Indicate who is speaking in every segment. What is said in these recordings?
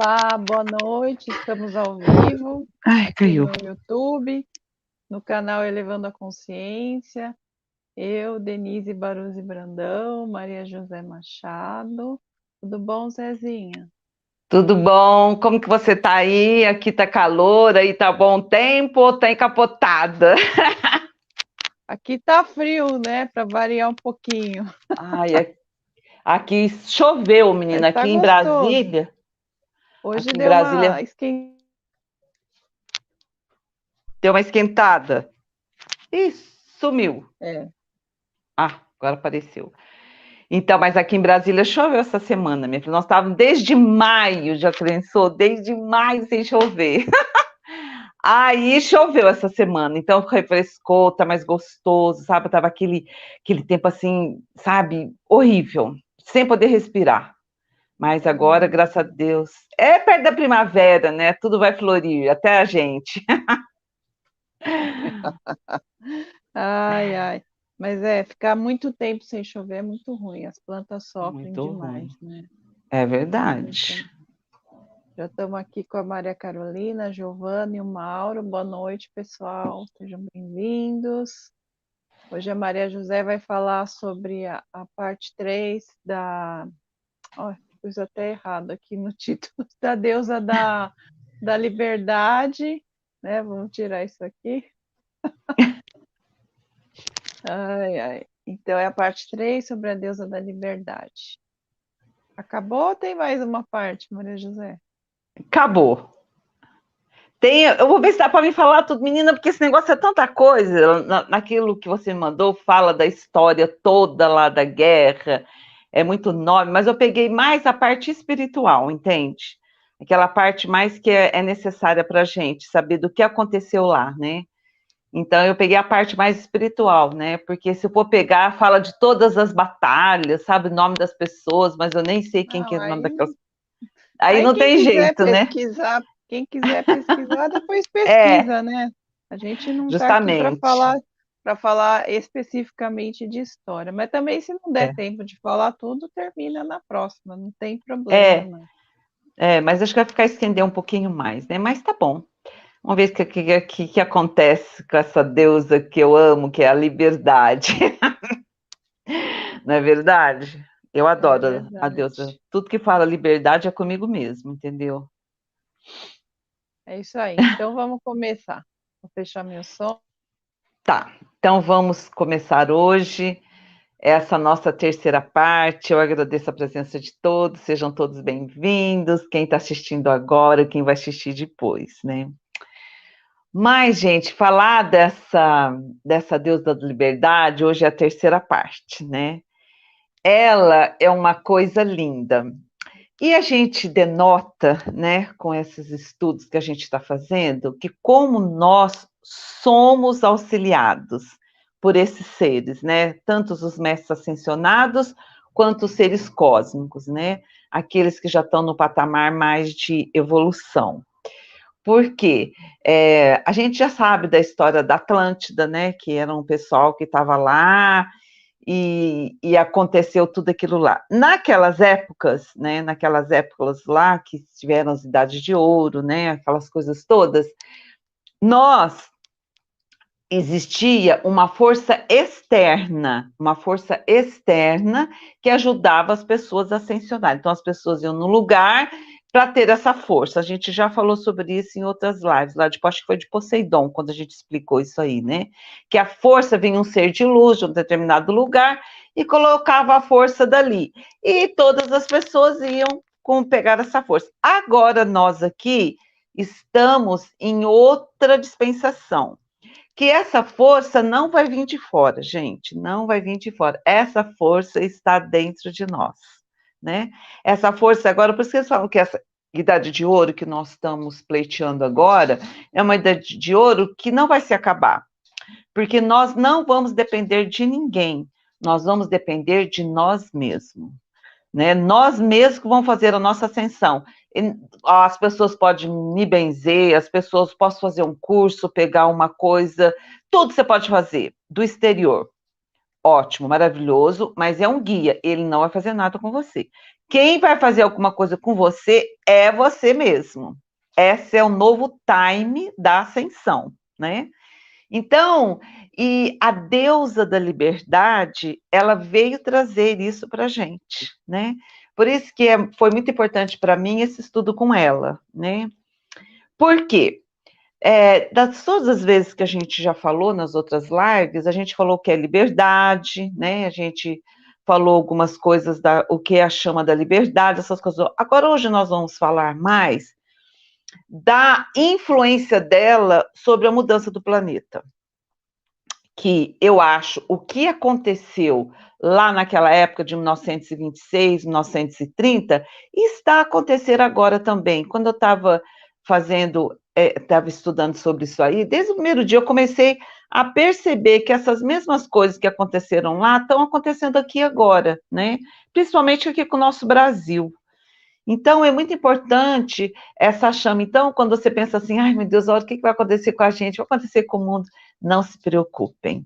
Speaker 1: Olá, boa noite. Estamos ao vivo
Speaker 2: Ai,
Speaker 1: aqui
Speaker 2: caiu.
Speaker 1: no YouTube, no canal Elevando a Consciência. Eu, Denise Baruzzi Brandão, Maria José Machado. Tudo bom, Zezinha?
Speaker 2: Tudo bom? Como que você tá aí? Aqui tá calor, aí tá bom tempo ou tá encapotada?
Speaker 1: Aqui tá frio, né? Para variar um pouquinho,
Speaker 2: Ai, aqui choveu,
Speaker 1: mas
Speaker 2: menina,
Speaker 1: tá gostoso. Hoje
Speaker 2: Aqui em
Speaker 1: deu
Speaker 2: Brasília
Speaker 1: uma
Speaker 2: deu uma esquentada. Ih, sumiu.
Speaker 1: É.
Speaker 2: Ah, agora apareceu. Então, mas aqui em Brasília choveu essa semana, minha filha. Nós estávamos desde maio, já pensou? Desde maio sem chover. Aí choveu essa semana, então refrescou, tá mais gostoso, sabe? Tava aquele tempo assim, sabe, horrível, sem poder respirar. Mas agora, graças a Deus, é perto da primavera, né? Tudo vai florir, até a gente.
Speaker 1: Ai, ai. Mas ficar muito tempo sem chover é muito ruim. As plantas sofrem
Speaker 2: Muito ruim.
Speaker 1: demais, né?
Speaker 2: É
Speaker 1: Muito.
Speaker 2: verdade.
Speaker 1: Já estamos aqui com a Maria Carolina, a Giovana e o Mauro. Boa noite, pessoal. Sejam bem-vindos. Hoje a Maria José vai falar sobre a parte 3 da. Ó, pus até errado aqui no título. Da deusa da liberdade. Né? Vamos tirar isso aqui. Ai, ai. Então é a parte 3 sobre a deusa da liberdade. Acabou ou tem mais uma parte, Maria José?
Speaker 2: Acabou. Eu vou ver se dá para me falar tudo, menina, porque esse negócio é tanta coisa. Naquilo que você me mandou, fala da história toda lá da guerra, é muito nome, mas eu peguei mais a parte espiritual, entende? Aquela parte mais que é necessária para a gente saber do que aconteceu lá, né? Então eu peguei a parte mais espiritual, né? Porque se eu for pegar, fala de todas as batalhas, sabe o nome das pessoas, mas eu nem sei quem que
Speaker 1: Não,
Speaker 2: é o nome daquelas.
Speaker 1: aí
Speaker 2: Aí
Speaker 1: Aí
Speaker 2: não tem jeito, né?
Speaker 1: quem quiser pesquisar, depois
Speaker 2: É,
Speaker 1: pesquisa, né? A gente não está aqui
Speaker 2: justamente.
Speaker 1: para falar especificamente de história, mas também se não der
Speaker 2: É.
Speaker 1: tempo de falar tudo, termina na próxima, não tem problema,
Speaker 2: É,
Speaker 1: não.
Speaker 2: mas acho que vai ficar estender um pouquinho mais, né? Mas tá bom. Vamos ver o que acontece com essa deusa que eu amo, que é a liberdade. Não é verdade? Eu
Speaker 1: É
Speaker 2: adoro a deusa.
Speaker 1: verdade.
Speaker 2: Tudo que fala liberdade é comigo mesmo, entendeu?
Speaker 1: É isso aí. Então vamos começar. Vou fechar meu som.
Speaker 2: Tá, então vamos começar hoje essa nossa terceira parte. Eu agradeço a presença de todos, sejam todos bem-vindos. Quem está assistindo agora, quem vai assistir depois, né? Mas, gente, falar dessa deusa da liberdade, hoje é a terceira parte, né? Ela é uma coisa linda. E a gente denota, né, com esses estudos que a gente está fazendo, que como nós somos auxiliados por esses seres, né? Tanto os mestres ascensionados quanto os seres cósmicos, né? Aqueles que já estão no patamar mais de evolução. Porque a gente já sabe da história da Atlântida, né? Que era um pessoal que estava lá e aconteceu tudo aquilo lá. Naquelas épocas, né? Naquelas épocas lá que tiveram as idades de ouro, né? Aquelas coisas todas, nós existia uma força externa que ajudava as pessoas a ascensionar. Então, as pessoas iam no lugar para ter essa força. A gente já falou sobre isso em outras lives, lá depois, acho que foi de Poseidon, quando a gente explicou isso aí, né? Que a força vinha um ser de luz de um determinado lugar e colocava a força dali. E todas as pessoas iam pegar essa força. Agora, nós aqui estamos em outra dispensação, que essa força não vai vir de fora, gente, não vai vir de fora. Essa força está dentro de nós, né? Essa força agora, por isso que eles falam que essa idade de ouro que nós estamos pleiteando agora é uma idade de ouro que não vai se acabar, porque nós não vamos depender de ninguém, nós vamos depender de nós mesmos, né? Nós mesmos vamos fazer a nossa ascensão. As pessoas podem me benzer, as pessoas posso fazer um curso, pegar uma coisa, tudo você pode fazer do exterior. Ótimo, maravilhoso, mas é um guia, ele não vai fazer nada com você. Quem vai fazer alguma coisa com você é você mesmo. Esse é o novo time da ascensão, né? Então, e a deusa da liberdade, ela veio trazer isso para a gente, né? Por isso que foi muito importante para mim esse estudo com ela, né? Por quê? Das todas as vezes que a gente já falou nas outras lives, a gente falou que é liberdade, né? A gente falou algumas coisas o que é a chama da liberdade, essas coisas. Agora, hoje nós vamos falar mais da influência dela sobre a mudança do planeta. Que eu acho o que aconteceu lá naquela época de 1926, 1930, está a acontecer agora também. Quando eu estava estava estudando sobre isso aí, desde o primeiro dia eu comecei a perceber que essas mesmas coisas que aconteceram lá estão acontecendo aqui agora, né? Principalmente aqui com o nosso Brasil. Então, é muito importante essa chama. Então, quando você pensa assim, ai meu Deus, olha o que vai acontecer com a gente, vai acontecer com o mundo, não se preocupem.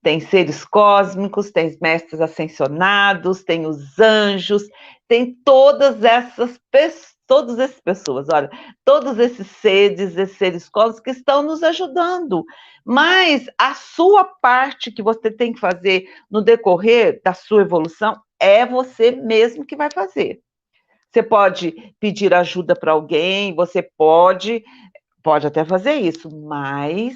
Speaker 2: Tem seres cósmicos, tem mestres ascensionados, tem os anjos, tem todas essas pessoas, olha, todos esses seres cósmicos que estão nos ajudando. Mas a sua parte que você tem que fazer no decorrer da sua evolução é você mesmo que vai fazer. Você pode pedir ajuda para alguém, você pode até fazer isso, mas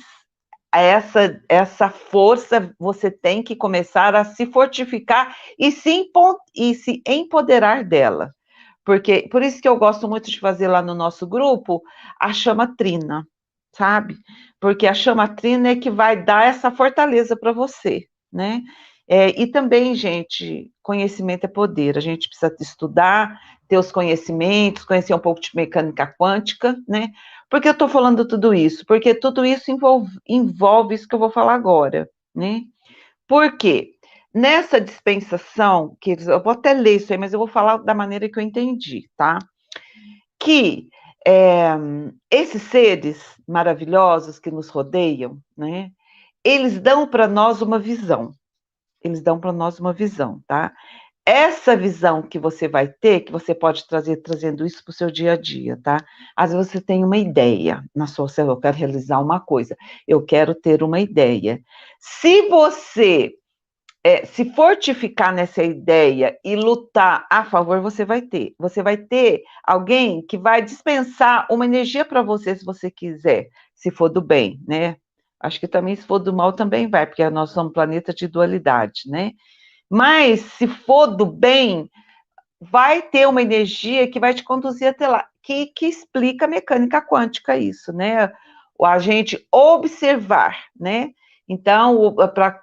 Speaker 2: essa força você tem que começar a se fortificar e se empoderar dela. Porque, por isso que eu gosto muito de fazer lá no nosso grupo a chama trina, sabe? Porque a chama trina é que vai dar essa fortaleza para você, né? E também, gente, conhecimento é poder. A gente precisa estudar, ter os conhecimentos, conhecer um pouco de mecânica quântica, né? Por que eu estou falando tudo isso? Porque tudo isso envolve isso que eu vou falar agora, né? Por quê? Nessa dispensação, que eu vou até ler isso aí, mas eu vou falar da maneira que eu entendi, tá? Que esses seres maravilhosos que nos rodeiam, né? Eles dão para nós uma visão. Eles dão para nós uma visão, tá? Essa visão que você vai ter, que você pode trazendo isso para o seu dia a dia, tá? Às vezes você tem uma ideia na sua célula, eu quero realizar uma coisa, eu quero ter uma ideia. Se você se fortificar nessa ideia e lutar a favor, você vai ter. Você vai ter alguém que vai dispensar uma energia para você, se você quiser, se for do bem, né? Acho que também, se for do mal, também vai, porque nós somos um planeta de dualidade, né? Mas, se for do bem, vai ter uma energia que vai te conduzir até lá, que explica a mecânica quântica isso, né? A gente observar, né? Então,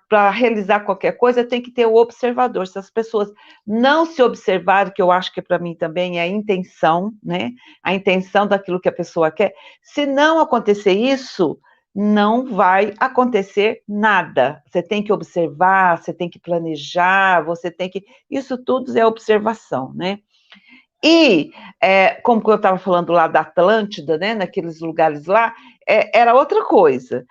Speaker 2: para realizar qualquer coisa, tem que ter o observador. Se as pessoas não se observarem, que eu acho que para mim também é a intenção, né? A intenção daquilo que a pessoa quer. Se não acontecer isso, não vai acontecer nada. Você tem que observar, você tem que planejar, você tem que. Isso tudo é observação, né? E, como eu estava falando lá da Atlântida, né, naqueles lugares lá, era outra coisa.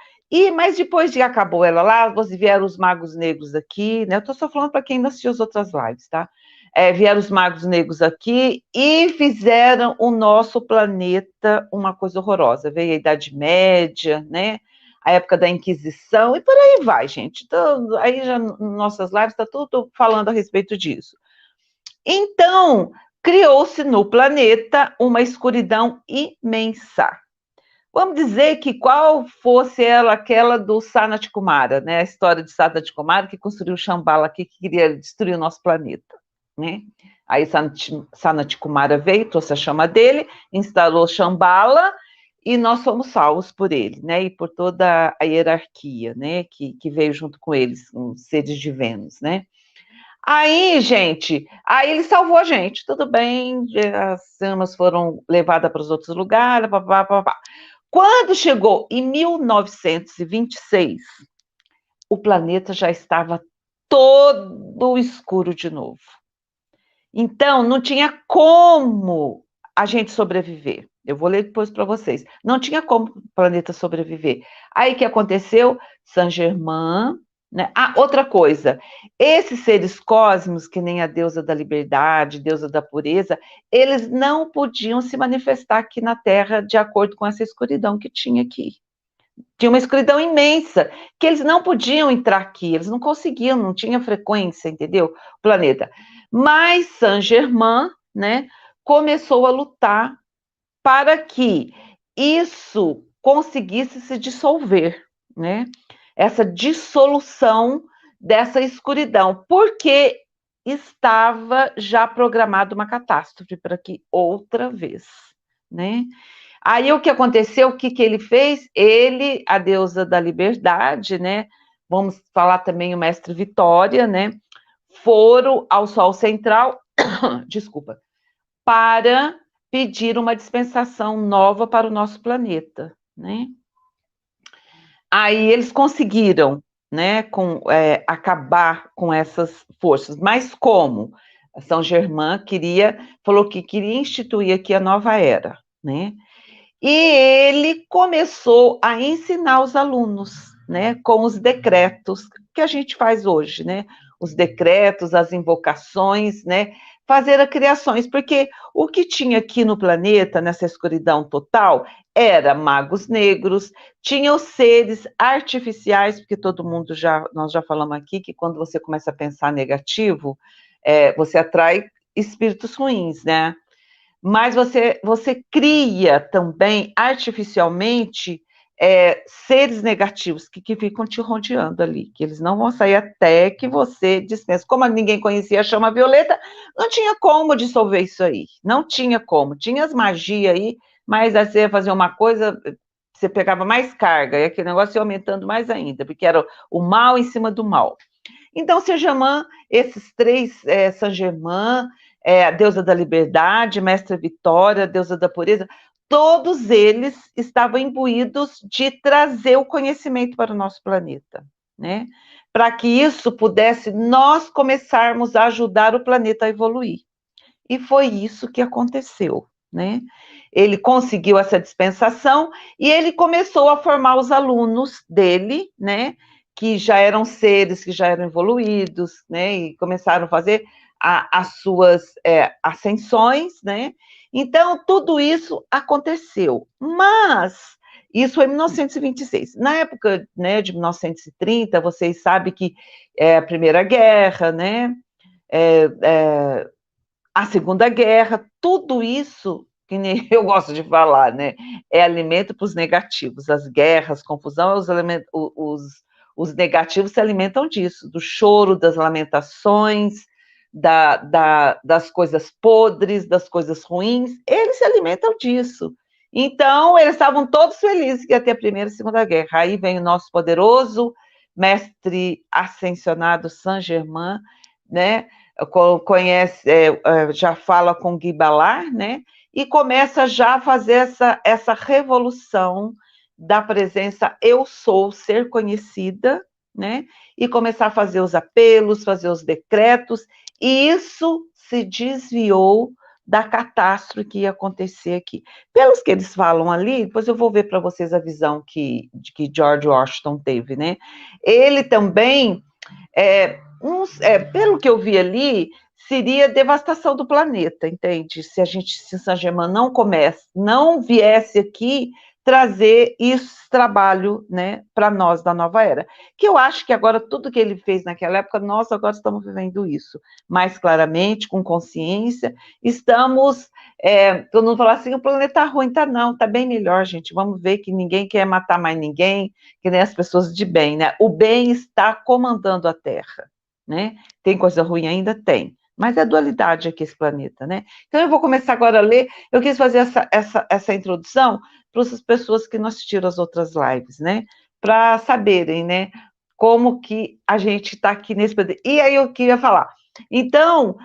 Speaker 2: Mas depois de acabou ela lá, vieram os magos negros aqui, né? Eu estou só falando para quem não assistiu as outras lives, tá? Vieram os magos negros aqui e fizeram o nosso planeta uma coisa horrorosa. Veio a Idade Média, né? A época da Inquisição, e por aí vai, gente. Então, aí já nossas lives está tudo falando a respeito disso. Então, criou-se no planeta uma escuridão imensa. Vamos dizer que qual fosse aquela do Sanat Kumara, né? A história de Sanat Kumara, que construiu o Shambhala aqui, que queria destruir o nosso planeta, né? Aí Sanat Kumara veio, trouxe a chama dele, instalou Shambhala, e nós fomos salvos por ele, né? E por toda a hierarquia, né? Que veio junto com eles, os seres de Vênus, né? Aí, gente, aí ele salvou a gente, tudo bem, as almas foram levadas para os outros lugares, papá, papá. Quando chegou em 1926, o planeta já estava todo escuro de novo. Então, não tinha como a gente sobreviver. Eu vou ler depois para vocês. Não tinha como o planeta sobreviver. Aí, o que aconteceu? Saint-Germain né? Ah, outra coisa, esses seres cósmicos, que nem a deusa da liberdade, deusa da pureza, eles não podiam se manifestar aqui na Terra de acordo com essa escuridão que tinha aqui. Tinha uma escuridão imensa, que eles não podiam entrar aqui, eles não conseguiam, não tinha frequência, entendeu? O planeta. Mas Saint-Germain, né, começou a lutar para que isso conseguisse se dissolver, né? Essa dissolução dessa escuridão, porque estava já programada uma catástrofe para que outra vez, né? Aí o que aconteceu, o que ele fez? Ele, a deusa da liberdade, né? Vamos falar também o mestre Vitória, né? Foram ao Sol Central, desculpa, para pedir uma dispensação nova para o nosso planeta, né? Aí eles conseguiram, né, acabar com essas forças. Mas como? São Germain falou que queria instituir aqui a nova era, né? E ele começou a ensinar os alunos, né, com os decretos que a gente faz hoje, né? Os decretos, as invocações, né? Fazer as criações, porque o que tinha aqui no planeta, nessa escuridão total, era magos negros, tinha os seres artificiais, porque nós já falamos aqui que quando você começa a pensar negativo, você atrai espíritos ruins, né? Mas você cria também artificialmente seres negativos que ficam te rodeando ali, que eles não vão sair até que você dispense. Como ninguém conhecia a chama violeta, não tinha como dissolver isso aí, não tinha como. Tinha as magias aí, mas aí você ia fazer uma coisa, você pegava mais carga, e aquele negócio ia aumentando mais ainda, porque era o mal em cima do mal. Então, Saint-Germain, esses três, Saint-Germain, a deusa da liberdade, Mestra Vitória, a deusa da pureza, todos eles estavam imbuídos de trazer o conhecimento para o nosso planeta, né? Para que isso pudesse nós começarmos a ajudar o planeta a evoluir. E foi isso que aconteceu, né? Ele conseguiu essa dispensação e ele começou a formar os alunos dele, né? Que já eram seres que já eram evoluídos, né? E começaram a fazer as suas ascensões, né? Então, tudo isso aconteceu. Mas isso foi em 1926. Na época, né, de 1930, vocês sabem que é a Primeira Guerra, né? A Segunda Guerra, tudo isso, que nem eu gosto de falar, né? É alimento para os negativos. As guerras, confusão, os negativos se alimentam disso, do choro, das lamentações, das coisas podres, das coisas ruins, eles se alimentam disso. Então, eles estavam todos felizes que ia ter a Primeira e a Segunda Guerra. Aí vem o nosso poderoso mestre ascensionado Saint-Germain, né? Conhece, já fala com Guy Ballard, né? E começa já a fazer essa revolução da presença eu sou, ser conhecida, né? E começar a fazer os apelos, fazer os decretos, e isso se desviou da catástrofe que ia acontecer aqui. Pelos que eles falam ali, depois eu vou ver para vocês a visão que George Washington teve, né? Ele também pelo que eu vi ali, seria devastação do planeta, entende? Se Saint-Germain não viesse aqui trazer esse trabalho, né, para nós da nova era. Que eu acho que agora tudo que ele fez naquela época, nós agora estamos vivendo isso mais claramente, com consciência. Estamos, todo mundo fala assim, o planeta tá ruim, tá não, tá bem melhor, gente. Vamos ver que ninguém quer matar mais ninguém, que nem as pessoas de bem, né? O bem está comandando a Terra. Né? Tem coisa ruim ainda? Tem. Mas é dualidade aqui esse planeta, né? Então eu vou começar agora a ler. Eu quis fazer essa introdução para as pessoas que não assistiram as outras lives, né? Para saberem, né? Como que a gente está aqui nesse planeta. E aí eu queria falar. Então,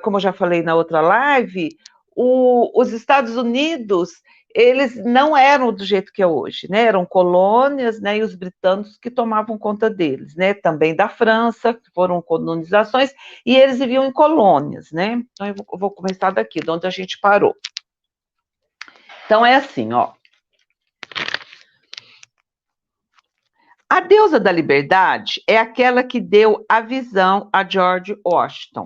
Speaker 2: como eu já falei na outra live, os Estados Unidos eles não eram do jeito que é hoje, né? Eram colônias, né? E os britânicos que tomavam conta deles, né? Também da França, que foram colonizações, e eles viviam em colônias, né? Então eu vou começar daqui, de onde a gente parou. Então é assim, ó. A deusa da liberdade é aquela que deu a visão a George Washington.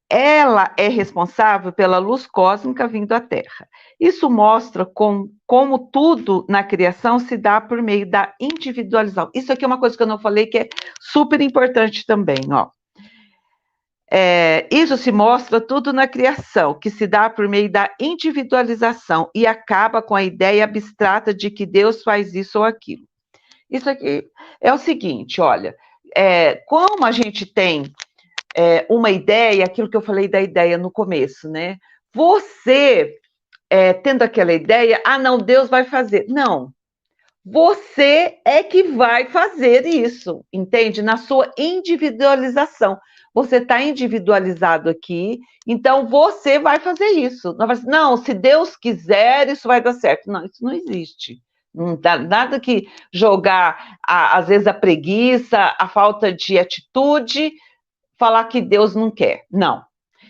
Speaker 2: Ela é responsável pela luz cósmica vindo à Terra. Isso mostra como tudo na criação se dá por meio da individualização. Isso aqui é uma coisa que eu não falei que é super importante também, ó. Isso se mostra tudo na criação, que se dá por meio da individualização e acaba com a ideia abstrata de que Deus faz isso ou aquilo. Isso aqui é o seguinte, olha, como a gente tem uma ideia, aquilo que eu falei da ideia no começo, né? Você, tendo aquela ideia, não, Deus vai fazer. Não, você é que vai fazer isso, entende? Na sua individualização. Você está individualizado aqui, então você vai fazer isso. Não, se Deus quiser, isso vai dar certo. Não, isso não existe. Não dá nada que jogar, às vezes, a preguiça, a falta de atitude, falar que Deus não quer. Não.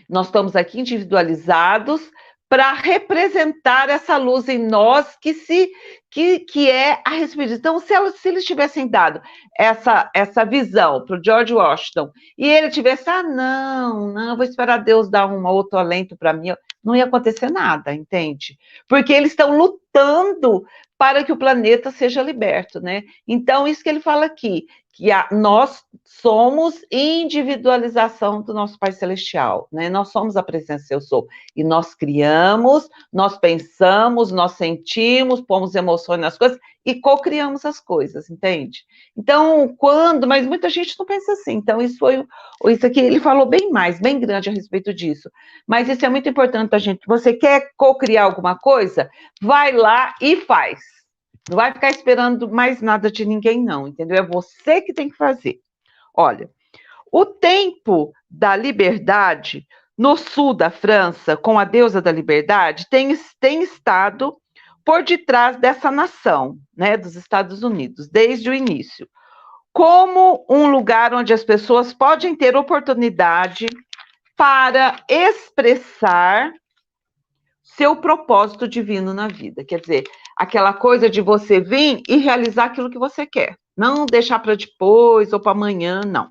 Speaker 2: Nós estamos aqui individualizados para representar essa luz em nós que é a respeito. Então, se eles tivessem dado essa visão para o George Washington e ele tivesse, não, vou esperar Deus dar um outro alento para mim, não ia acontecer nada, entende? Porque eles estão lutando para que o planeta seja liberto, né? Então, isso que ele fala aqui, que nós somos individualização do nosso Pai Celestial, né? Nós somos a presença eu sou. E nós criamos, nós pensamos, nós sentimos, pomos emoções nas coisas e co-criamos as coisas, entende? Então, mas muita gente não pensa assim. Então, isso aqui, ele falou bem grande a respeito disso. Mas isso é muito importante para a gente. Você quer co-criar alguma coisa? Vai lá e faz. Não vai ficar esperando mais nada de ninguém, não, entendeu? É você que tem que fazer. Olha, o tempo da liberdade no sul da França, com a deusa da liberdade, tem estado por detrás dessa nação, né, dos Estados Unidos, desde o início, como um lugar onde as pessoas podem ter oportunidade para expressar seu propósito divino na vida. Quer dizer, aquela coisa de você vir e realizar aquilo que você quer. Não deixar para depois ou para amanhã, não.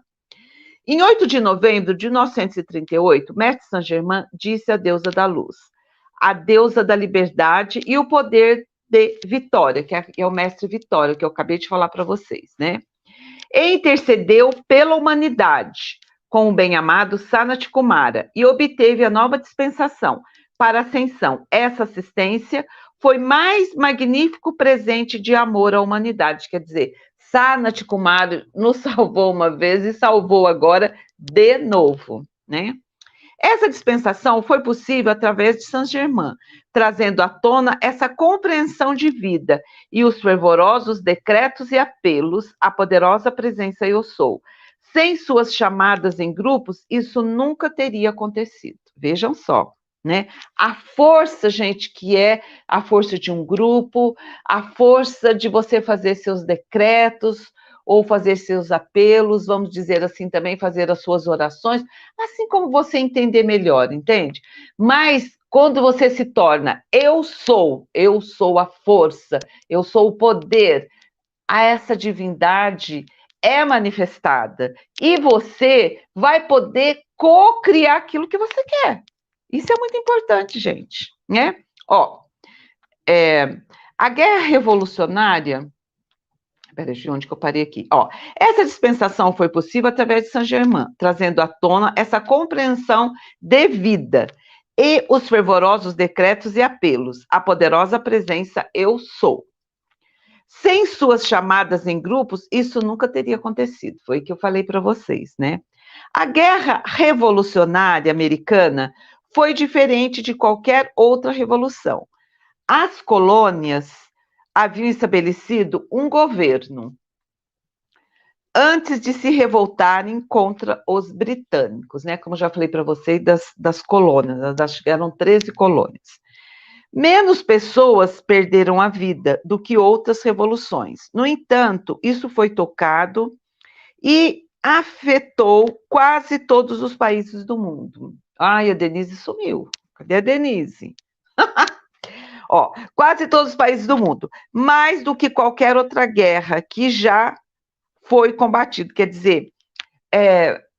Speaker 2: Em 8 de novembro de 1938, Mestre Saint-Germain disse a deusa da luz, a deusa da liberdade e o poder de Vitória, que é o Mestre Vitória, que eu acabei de falar para vocês, né? E intercedeu pela humanidade com o bem-amado Sanat Kumara e obteve a nova dispensação para a ascensão. Essa assistência foi mais magnífico presente de amor à humanidade, quer dizer, Sanat Kumara nos salvou uma vez e salvou agora de novo, né? Essa dispensação foi possível através de Saint-Germain, trazendo à tona essa compreensão de vida e os fervorosos decretos e apelos à poderosa presença eu sou. Sem suas chamadas em grupos, isso nunca teria acontecido. Vejam só, né? A força, gente, que é a força de um grupo, a força de você fazer seus decretos, ou fazer seus apelos, vamos dizer assim, também fazer as suas orações, assim como você entender melhor, entende? Mas quando você se torna eu sou a força, eu sou o poder, essa divindade é manifestada e você vai poder co-criar aquilo que você quer. Isso é muito importante, gente, né? Ó, a guerra revolucionária. Peraí, de onde que eu parei aqui? Ó, essa dispensação foi possível através de Saint-Germain, trazendo à tona essa compreensão de vida e os fervorosos decretos e apelos, a poderosa presença eu sou. Sem suas chamadas em grupos, isso nunca teria acontecido. Foi o que eu falei para vocês, né? A guerra revolucionária americana foi diferente de qualquer outra revolução. As colônias haviam estabelecido um governo antes de se revoltarem contra os britânicos, né? Como já falei para vocês, das colônias, eram 13 colônias. Menos pessoas perderam a vida do que outras revoluções. No entanto, isso foi tocado e afetou quase todos os países do mundo. Ai, a Denise sumiu. Cadê a Denise? Ó, quase todos os países do mundo. Mais do que qualquer outra guerra que já foi combatido. Quer dizer,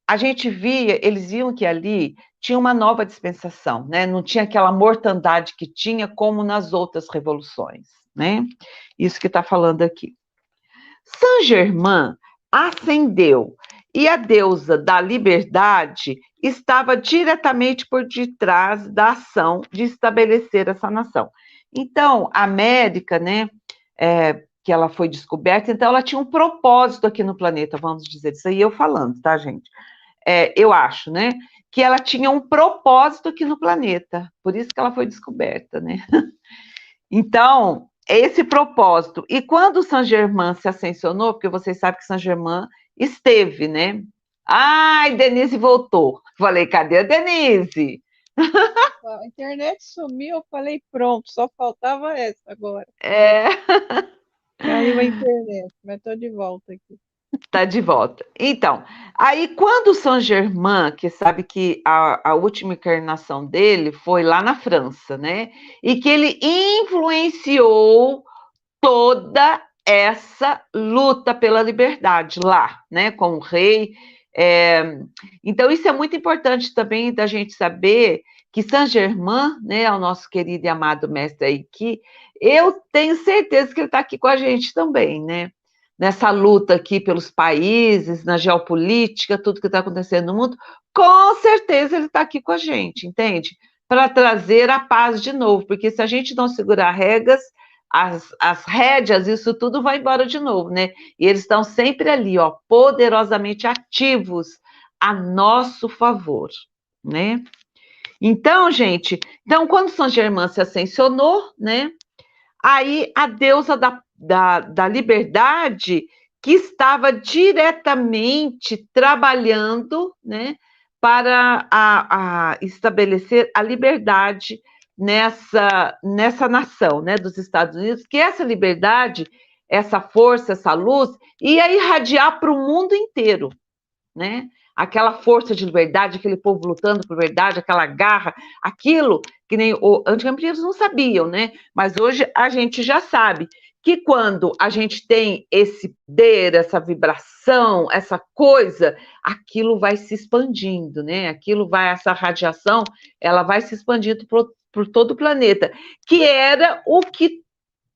Speaker 2: a gente via, eles viam que ali tinha uma nova dispensação, né? Não tinha aquela mortandade que tinha como nas outras revoluções, né? Isso que está falando aqui. Saint-Germain ascendeu e a deusa da liberdade estava diretamente por detrás da ação de estabelecer essa nação. Então, a América, né, que ela foi descoberta, então ela tinha um propósito aqui no planeta, vamos dizer, isso aí eu falando, tá, gente? Eu acho, né, que ela tinha um propósito aqui no planeta, por isso que ela foi descoberta, né? Então, esse propósito. E quando Saint-Germain se ascensionou, porque vocês sabem que Saint-Germain esteve, né? Ai, Denise voltou. Falei, cadê a Denise?
Speaker 1: A internet sumiu, eu falei, pronto, só faltava essa agora. Caiu a internet, mas estou de volta aqui.
Speaker 2: Tá de volta. Então, aí quando Saint-Germain, que sabe que a última encarnação dele foi lá na França, né? E que ele influenciou toda essa luta pela liberdade lá, né? Com o rei. Então, isso é muito importante também da gente saber que Saint-Germain, né, o nosso querido e amado mestre Aiki, eu tenho certeza que ele está aqui com a gente também, né? Nessa luta aqui pelos países, na geopolítica, tudo que está acontecendo no mundo, com certeza ele está aqui com a gente, entende? Para trazer a paz de novo, porque se a gente não segurar regras, as rédeas, isso tudo vai embora de novo, né? E eles estão sempre ali, ó, poderosamente ativos a nosso favor, né? Então, gente, quando São Germain se ascensionou, né? Aí a deusa da liberdade, que estava diretamente trabalhando, né, para estabelecer a liberdade nessa nação, né, dos Estados Unidos, que essa liberdade, essa força, essa luz, ia irradiar para o mundo inteiro, né? Aquela força de liberdade, aquele povo lutando por verdade, aquela garra, aquilo que nem antigamente eles não sabiam, né? Mas hoje a gente já sabe que quando a gente tem esse poder, essa vibração, essa coisa, aquilo vai se expandindo, né? Essa radiação, ela vai se expandindo por todo o planeta, que era o que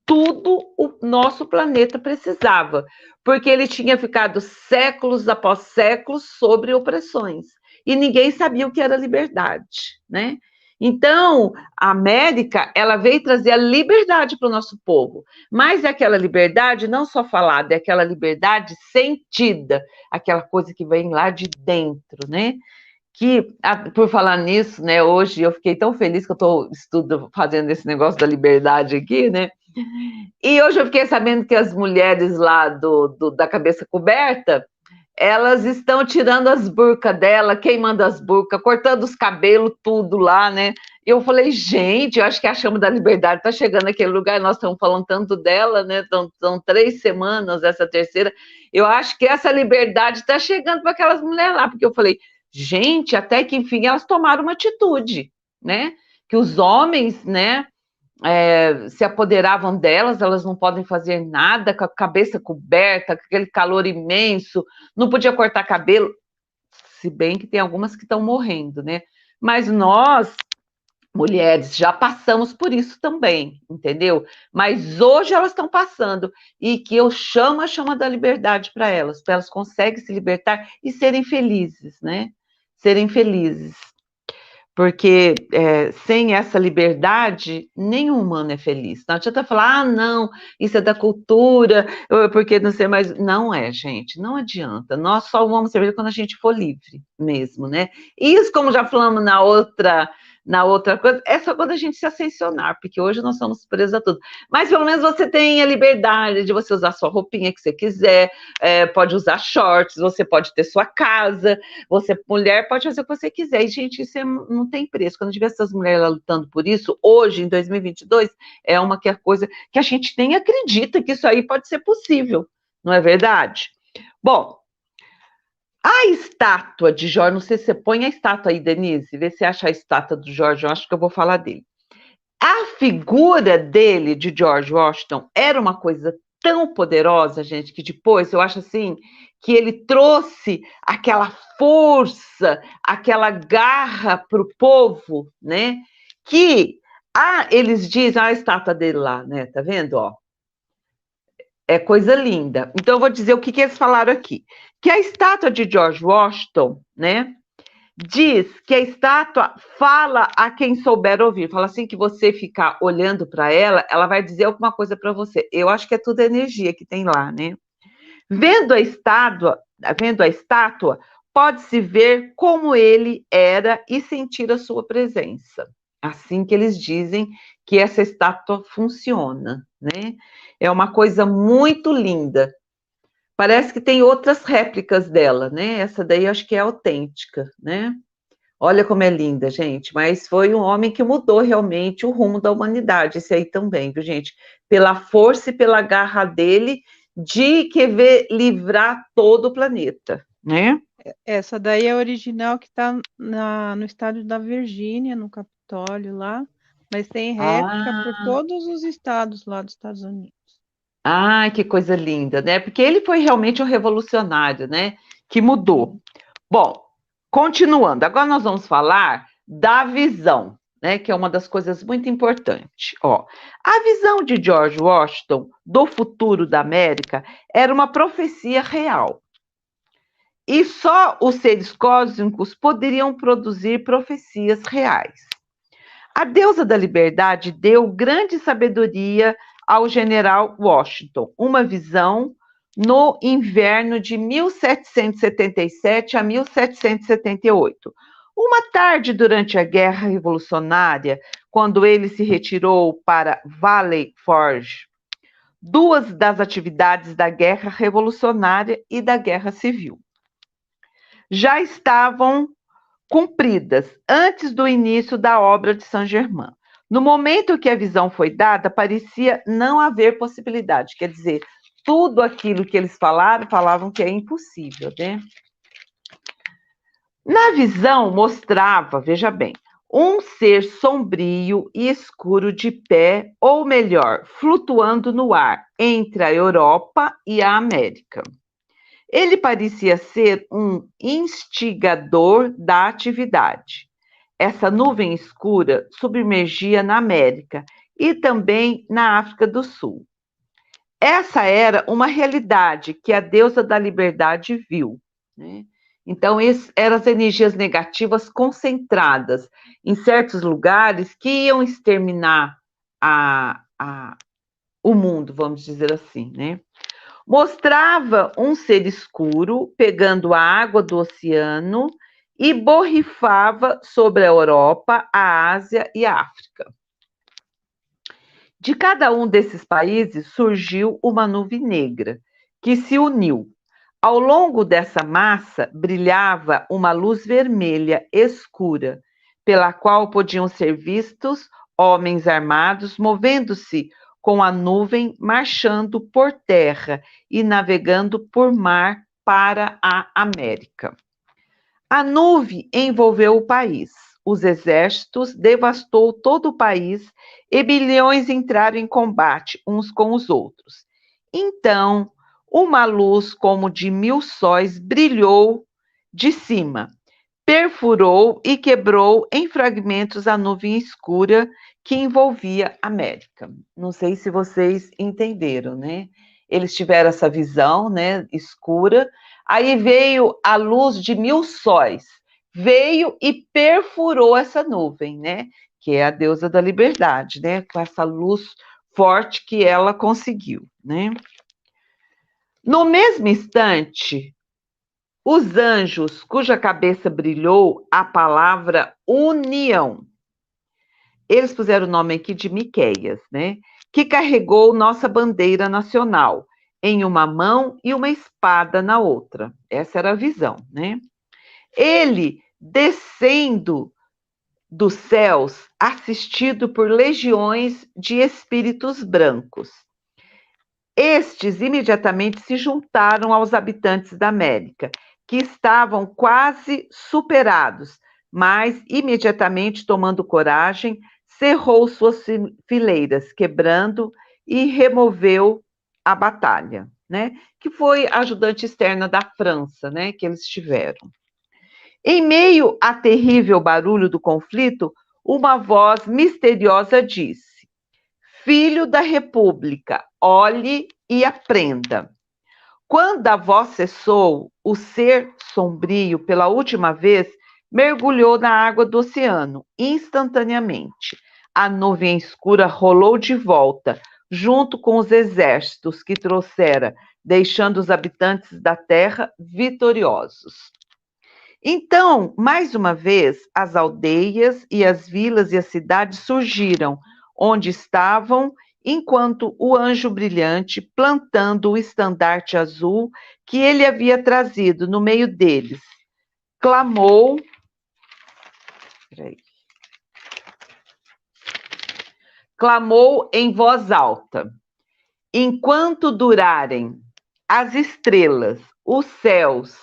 Speaker 2: tudo o nosso planeta precisava, porque ele tinha ficado séculos após séculos sobre opressões, e ninguém sabia o que era liberdade, né? Então, a América, ela veio trazer a liberdade para o nosso povo, mas é aquela liberdade não só falada, é aquela liberdade sentida, aquela coisa que vem lá de dentro, né? Que, por falar nisso, né, hoje eu fiquei tão feliz que eu estou fazendo esse negócio da liberdade aqui, né? E hoje eu fiquei sabendo que as mulheres lá da cabeça coberta, elas estão tirando as burcas dela, queimando as burcas, cortando os cabelos, tudo lá, né? E eu falei, gente, eu acho que a chama da liberdade está chegando naquele lugar, nós estamos falando tanto dela, né? São 3 semanas, essa terceira. Eu acho que essa liberdade está chegando para aquelas mulheres lá, porque eu falei, gente, até que enfim elas tomaram uma atitude, né? Que os homens, né? Se apoderavam delas, elas não podem fazer nada, com a cabeça coberta, com aquele calor imenso, não podia cortar cabelo, se bem que tem algumas que estão morrendo, né? Mas nós, mulheres, já passamos por isso também, entendeu? Mas hoje elas estão passando, e que eu chamo a chama da liberdade para elas conseguem se libertar e serem felizes, né? Serem felizes. Porque sem essa liberdade, nenhum humano é feliz. Não adianta falar, não, isso é da cultura, porque não sei mais. Não é, gente, não adianta. Nós só vamos ser felizes quando a gente for livre mesmo, né? Isso, como já falamos na outra coisa, é só quando a gente se ascensionar, porque hoje nós somos presos a tudo. Mas pelo menos você tem a liberdade de você usar sua roupinha que você quiser, pode usar shorts, você pode ter sua casa, você, mulher, pode fazer o que você quiser. E, gente, isso não tem preço. Quando tiver essas mulheres lá lutando por isso, hoje, em 2022, é uma coisa que a gente nem acredita que isso aí pode ser possível, não é verdade? Bom, a estátua de George, não sei se você põe a estátua aí, Denise, vê se acha a estátua do George, eu acho que eu vou falar dele. A figura dele, de George Washington, era uma coisa tão poderosa, gente, que depois eu acho assim que ele trouxe aquela força, aquela garra para o povo, né? Que eles dizem, a estátua dele lá, né? Tá vendo, ó? É coisa linda. Então, eu vou dizer o que eles falaram aqui. Que a estátua de George Washington, né? Diz que a estátua fala a quem souber ouvir. Fala assim que você ficar olhando para ela, ela vai dizer alguma coisa para você. Eu acho que é tudo energia que tem lá, né? Vendo a estátua, pode-se ver como ele era e sentir a sua presença. Assim que eles dizem que essa estátua funciona, né? É uma coisa muito linda. Parece que tem outras réplicas dela, né? Essa daí eu acho que é autêntica, né? Olha como é linda, gente. Mas foi um homem que mudou realmente o rumo da humanidade, esse aí também, viu, gente? Pela força e pela garra dele de querer livrar todo o planeta, né?
Speaker 1: Essa daí é a original que está no estado da Virgínia, no Capitólio lá, mas tem réplica por
Speaker 2: Ah,
Speaker 1: todos os estados lá dos Estados Unidos.
Speaker 2: ai, que coisa linda, né? Porque ele foi realmente um revolucionário, né? Que mudou.
Speaker 1: Sim.
Speaker 2: Bom, continuando, agora nós vamos falar da visão, né? Que é uma das coisas muito importantes. Ó, a visão de George Washington do futuro da América era uma profecia real. E só os seres cósmicos poderiam produzir profecias reais. A deusa da liberdade deu grande sabedoria ao general Washington, uma visão no inverno de 1777 a 1778. Uma tarde durante a Guerra Revolucionária, quando ele se retirou para Valley Forge, duas das atividades da Guerra Revolucionária e da Guerra Civil já estavam cumpridas antes do início da obra de Saint-Germain. No momento que a visão foi dada, parecia não haver possibilidade, quer dizer, tudo aquilo que eles falavam que é impossível, né? Na visão mostrava, veja bem, um ser sombrio e escuro de pé, ou melhor, flutuando no ar entre a Europa e a América. Ele parecia ser um instigador da atividade. Essa nuvem escura submergia na América e também na África do Sul. Essa era uma realidade que a deusa da liberdade viu, né? Então, eram as energias negativas concentradas em certos lugares que iam exterminar o mundo, vamos dizer assim, né? Mostrava um ser escuro pegando a água do oceano e borrifava sobre a Europa, a Ásia e a África. De cada um desses países surgiu uma nuvem negra, que se uniu. Ao longo dessa massa brilhava uma luz vermelha escura, pela qual podiam ser vistos homens armados movendo-se com a nuvem, marchando por terra e navegando por mar para a América. A nuvem envolveu o país. Os exércitos devastou todo o país e bilhões entraram em combate uns com os outros. Então, uma luz como de 1000 sóis brilhou de cima, perfurou e quebrou em fragmentos a nuvem escura que envolvia a América. Não sei se vocês entenderam, né? Eles tiveram essa visão, né, escura. Aí veio a luz de 1000 sóis, veio e perfurou essa nuvem, né? Que é a deusa da liberdade, né? Com essa luz forte que ela conseguiu, né? No mesmo instante, os anjos, cuja cabeça brilhou a palavra união. Eles puseram o nome aqui de Miqueias, né? Que carregou nossa bandeira nacional em uma mão e uma espada na outra. Essa era a visão, né? Ele descendo dos céus, assistido por legiões de espíritos brancos. Estes imediatamente se juntaram aos habitantes da América, que estavam quase superados, mas imediatamente tomando coragem, cerrou suas fileiras, quebrando e removeu a batalha. né, que foi a ajudante externa da França, né, que eles tiveram. Em meio a terrível barulho do conflito, uma voz misteriosa disse: Filho da República, olhe e aprenda. Quando a voz cessou, o ser sombrio, pela última vez, mergulhou na água do oceano, instantaneamente. A nuvem escura rolou de volta, junto com os exércitos que trouxera, deixando os habitantes da terra vitoriosos. Então, mais uma vez, as aldeias e as vilas e as cidades surgiram, onde estavam, enquanto o anjo brilhante, plantando o estandarte azul que ele havia trazido no meio deles, clamou. Peraí, clamou em voz alta: Enquanto durarem as estrelas, os céus,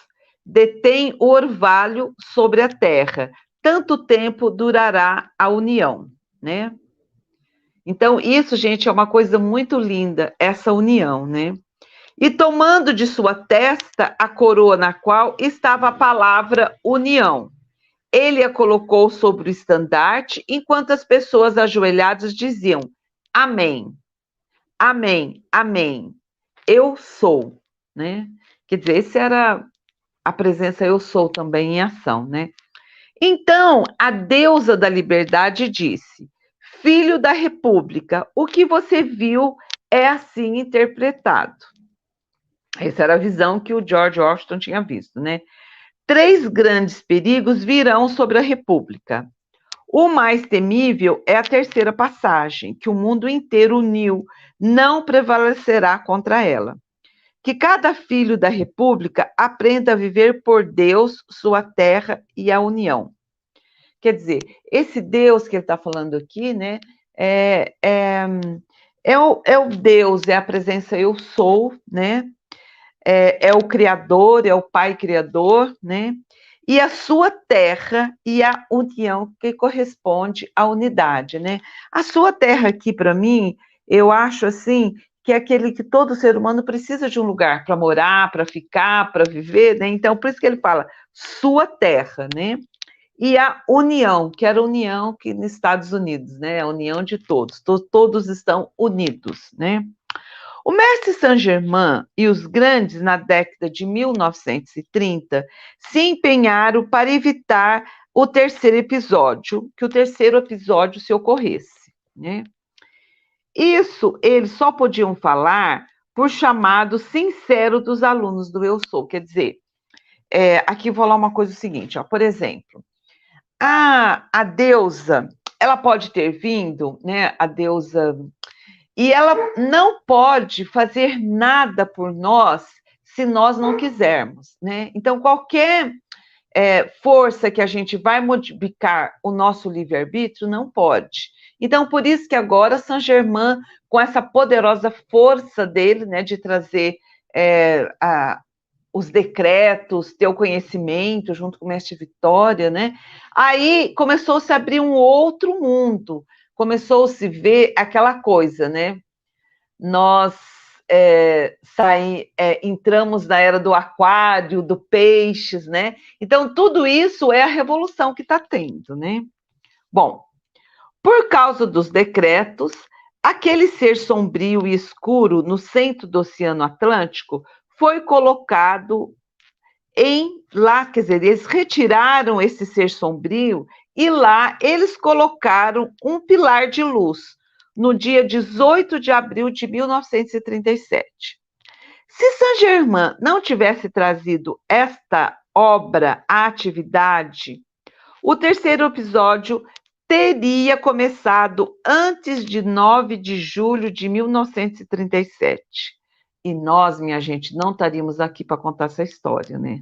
Speaker 2: detém o orvalho sobre a terra, tanto tempo durará a união, né? Então, isso, gente, é uma coisa muito linda, essa união, né? E tomando de sua testa a coroa na qual estava a palavra união, ele a colocou sobre o estandarte, enquanto as pessoas ajoelhadas diziam: Amém, Amém, Amém. Eu sou, né? Quer dizer, essa era a presença eu sou também em ação, né? Então, a deusa da liberdade disse: Filho da República, o que você viu é assim interpretado. Essa era a visão que o George Washington tinha visto, né? 3 grandes perigos virão sobre a República. O mais temível é a terceira passagem, que o mundo inteiro uniu, não prevalecerá contra ela. Que cada filho da República aprenda a viver por Deus, sua terra e a união. Quer dizer, esse Deus que ele está falando aqui, né, é o Deus, é a presença eu sou, né, é o Criador, é o Pai Criador, né, e a sua terra e a união que corresponde à unidade, né. A sua terra aqui, para mim, eu acho assim, que é aquele que todo ser humano precisa de um lugar para morar, para ficar, para viver, né, então por isso que ele fala sua terra, né, e a união, que era a união que nos Estados Unidos, né, a união de todos, todos estão unidos, né. O mestre Saint-Germain e os grandes, na década de 1930, se empenharam para evitar o terceiro episódio, que o terceiro episódio se ocorresse, né? Isso eles só podiam falar por chamado sincero dos alunos do Eu Sou. Quer dizer, aqui vou falar uma coisa seguinte, ó, por exemplo, a deusa, ela pode ter vindo, né, a deusa, e ela não pode fazer nada por nós se nós não quisermos, né? Então, qualquer força que a gente vai modificar o nosso livre-arbítrio, não pode. Então, por isso que agora Saint-Germain, com essa poderosa força dele, né, de trazer os decretos, ter o conhecimento, junto com o mestre Vitória, né? Aí começou-se a abrir um outro mundo, começou-se a ver aquela coisa, né? Nós entramos na era do aquário, do peixes, né? Então, tudo isso é a revolução que está tendo, né? Bom, por causa dos decretos, aquele ser sombrio e escuro no centro do Oceano Atlântico foi colocado lá, quer dizer, eles retiraram esse ser sombrio e lá eles colocaram um pilar de luz no dia 18 de abril de 1937. Se Saint-Germain não tivesse trazido esta obra à atividade, o terceiro episódio teria começado antes de 9 de julho de 1937. E nós, minha gente, não estaríamos aqui para contar essa história, né?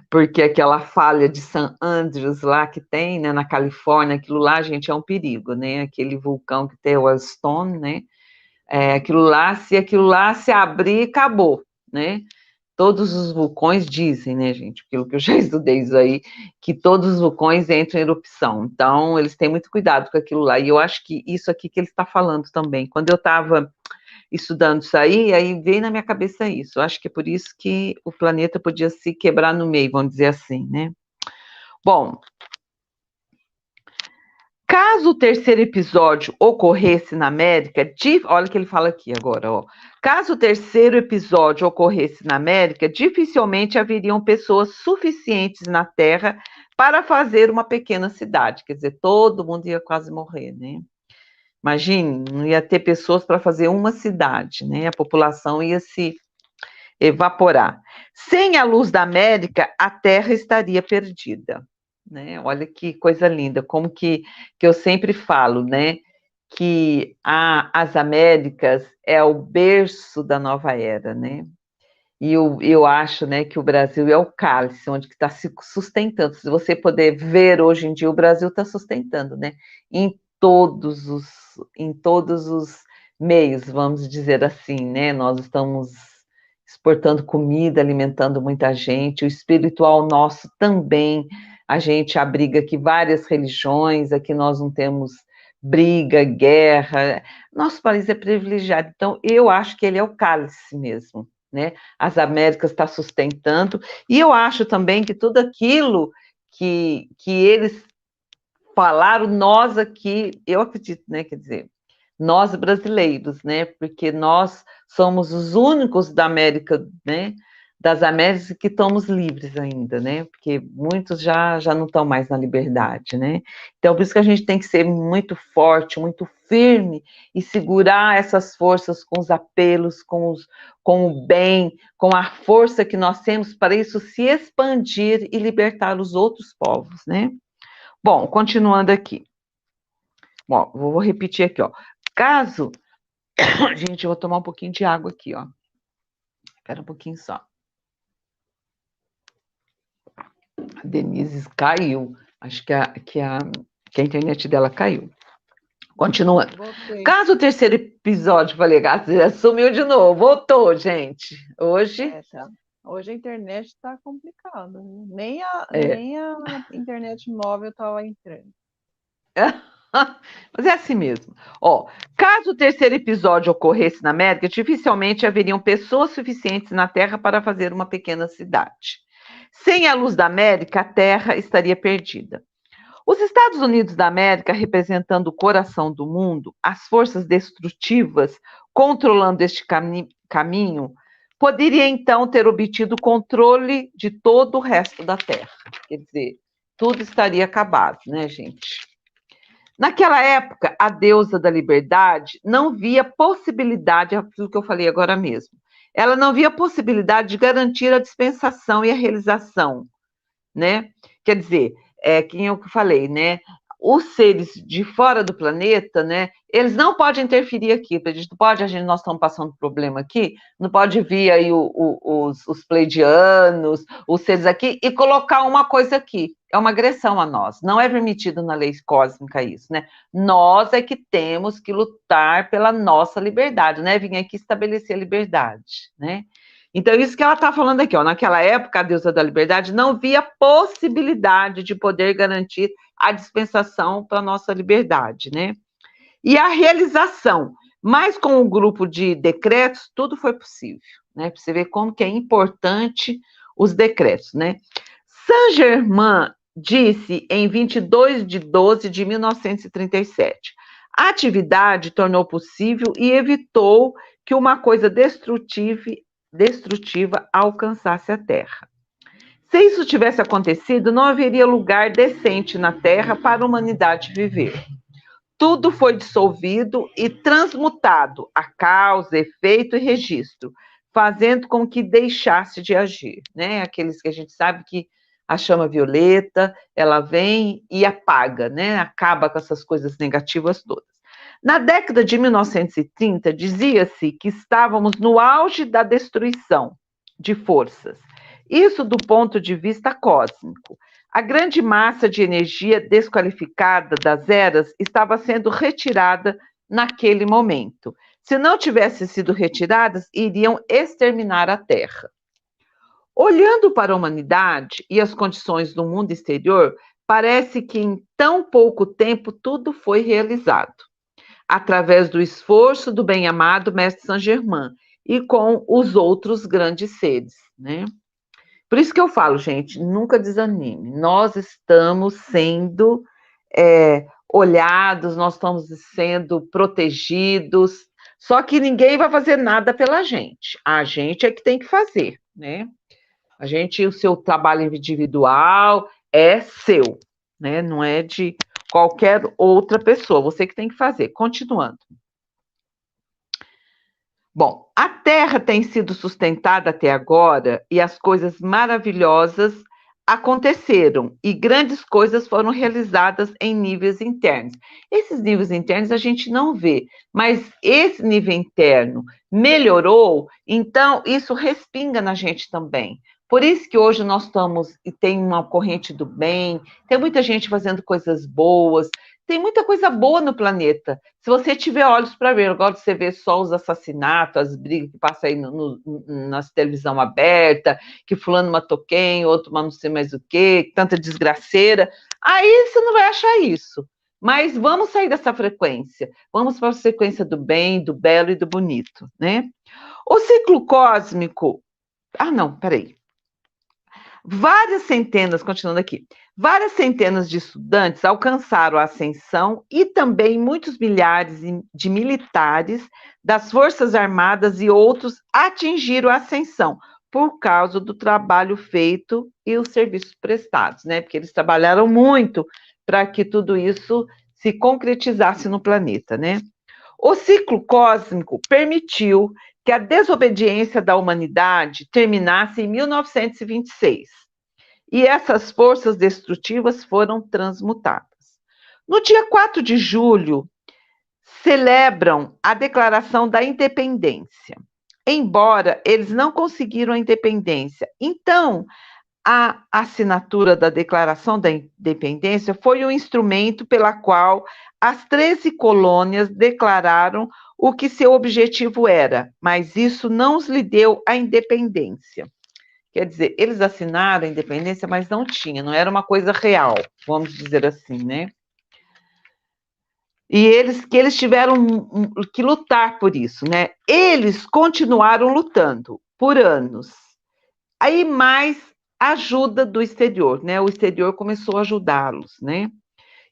Speaker 2: Porque aquela falha de San Andreas lá que tem, né, na Califórnia, aquilo lá, gente, é um perigo, né? Aquele vulcão que tem o Yellowstone, né? Aquilo lá se abrir, acabou, né? Todos os vulcões dizem, né, gente, aquilo que eu já estudei isso aí, que todos os vulcões entram em erupção. Então, eles têm muito cuidado com aquilo lá. E eu acho que isso aqui que ele está falando também. Quando eu estava estudando isso aí veio na minha cabeça isso. Eu acho que é por isso que o planeta podia se quebrar no meio, vamos dizer assim, né? Bom, caso o terceiro episódio ocorresse na América, olha o que ele fala aqui agora, ó. Caso o terceiro episódio ocorresse na América, dificilmente haveriam pessoas suficientes na Terra para fazer uma pequena cidade. Quer dizer, todo mundo ia quase morrer, né? Imagine, não ia ter pessoas para fazer uma cidade, né? A população ia se evaporar. Sem a luz da América, a Terra estaria perdida. Né? Olha que coisa linda, como que eu sempre falo, né? Que as Américas é o berço da nova era, né? E eu acho, né, que o Brasil é o cálice, onde está se sustentando. Se você puder ver hoje em dia, o Brasil está sustentando, né? Em todos os meios, vamos dizer assim, né? Nós estamos exportando comida, alimentando muita gente, o espiritual nosso também. A gente abriga aqui várias religiões, aqui nós não temos briga, guerra. Nosso país é privilegiado, então eu acho que ele é o cálice mesmo, né? As Américas está sustentando, e eu acho também que tudo aquilo que eles falaram, nós aqui, eu acredito, né? Quer dizer, nós brasileiros, né? Porque nós somos os únicos da América, né? Das Américas que estamos livres ainda, né? Porque muitos já não estão mais na liberdade, né? Então, por isso que a gente tem que ser muito forte, muito firme e segurar essas forças com os apelos, com o bem, com a força que nós temos para isso se expandir e libertar os outros povos, né? Bom, continuando aqui. Bom, vou repetir aqui, ó. Caso... Gente, eu vou tomar um pouquinho de água aqui, ó. Espera um pouquinho só. A Denise caiu. Acho que a internet dela caiu. Continuando.
Speaker 1: Voltei.
Speaker 2: Caso o terceiro episódio, falei, sumiu de novo. Voltou, gente. Hoje...
Speaker 1: Hoje a internet está complicada. Nem a internet móvel estava entrando.
Speaker 2: Mas é assim mesmo. Ó, caso o terceiro episódio ocorresse na América, dificilmente haveriam pessoas suficientes na Terra para fazer uma pequena cidade. Sem a luz da América, a Terra estaria perdida. Os Estados Unidos da América, representando o coração do mundo, as forças destrutivas controlando este caminho, poderia então ter obtido o controle de todo o resto da Terra. Quer dizer, tudo estaria acabado, né, gente? Naquela época, a deusa da liberdade não via possibilidade, aquilo que eu falei agora mesmo, ela não via possibilidade de garantir a dispensação e a realização, né? Quer dizer, quem eu falei, né? Os seres de fora do planeta, né? Eles não podem interferir aqui, a gente não pode, nós estamos passando problema aqui, não pode vir aí os pleidianos, os seres aqui, e colocar uma coisa aqui. É uma agressão a nós, não é permitido na lei cósmica isso, né? Nós é que temos que lutar pela nossa liberdade, né? Vim aqui estabelecer a liberdade, né? Então, isso que ela está falando aqui, ó, naquela época, a deusa da liberdade não via possibilidade de poder garantir a dispensação para a nossa liberdade, né? E a realização, mas com o grupo de decretos, tudo foi possível, né? Para você ver como que é importante os decretos, né? Saint-Germain disse em 22 de 12 de 1937, a atividade tornou possível e evitou que uma coisa destrutiva alcançasse a Terra. Se isso tivesse acontecido, não haveria lugar decente na Terra para a humanidade viver. Tudo foi dissolvido e transmutado a causa, efeito e registro, fazendo com que deixasse de agir, né? Aqueles que a gente sabe que a chama violeta, ela vem e apaga, né? Acaba com essas coisas negativas todas. Na década de 1930, dizia-se que estávamos no auge da destruição de forças. Isso do ponto de vista cósmico. A grande massa de energia desqualificada das eras estava sendo retirada naquele momento. Se não tivessem sido retiradas, iriam exterminar a Terra. Olhando para a humanidade e as condições do mundo exterior, parece que em tão pouco tempo tudo foi realizado. através do esforço do bem-amado Mestre Saint-Germain e com os outros grandes seres, né? Por isso que eu falo, gente, nunca desanime. Nós estamos sendo olhados, nós estamos sendo protegidos, só que ninguém vai fazer nada pela gente. A gente é que tem que fazer, né? A gente, o seu trabalho individual é seu, né? Não é de qualquer outra pessoa. Você que tem que fazer. Continuando. Bom, a Terra tem sido sustentada até agora e as coisas maravilhosas aconteceram e grandes coisas foram realizadas em níveis internos. Esses níveis internos a gente não vê, mas esse nível interno melhorou, então isso respinga na gente também. Por isso que hoje nós estamos e tem uma corrente do bem, tem muita gente fazendo coisas boas, tem muita coisa boa no planeta. Se você tiver olhos para ver, agora você vê só os assassinatos, as brigas que passam aí na televisão aberta, que fulano matou quem, outro não sei mais o quê, tanta desgraceira. Aí você não vai achar isso. Mas vamos sair dessa frequência. Vamos para a frequência do bem, do belo e do bonito, né? O ciclo cósmico... Ah, não, peraí. Várias centenas, continuando aqui, várias centenas de estudantes alcançaram a ascensão e também muitos milhares de militares das Forças Armadas e outros atingiram a ascensão por causa do trabalho feito e os serviços prestados, né? Porque eles trabalharam muito para que tudo isso se concretizasse no planeta, né? O ciclo cósmico permitiu que a desobediência da humanidade terminasse em 1926. E essas forças destrutivas foram transmutadas. No dia 4 de julho, celebram a Declaração da Independência, embora eles não conseguiram a independência. Então, a assinatura da Declaração da Independência foi o instrumento pela qual as 13 colônias declararam o que seu objetivo era, mas isso não lhe deu a independência. Quer dizer, eles assinaram a independência, mas não tinha, não era uma coisa real, vamos dizer assim, né? E eles tiveram que lutar por isso, né? Eles continuaram lutando por anos. Aí mais ajuda do exterior, né? O exterior começou a ajudá-los, né?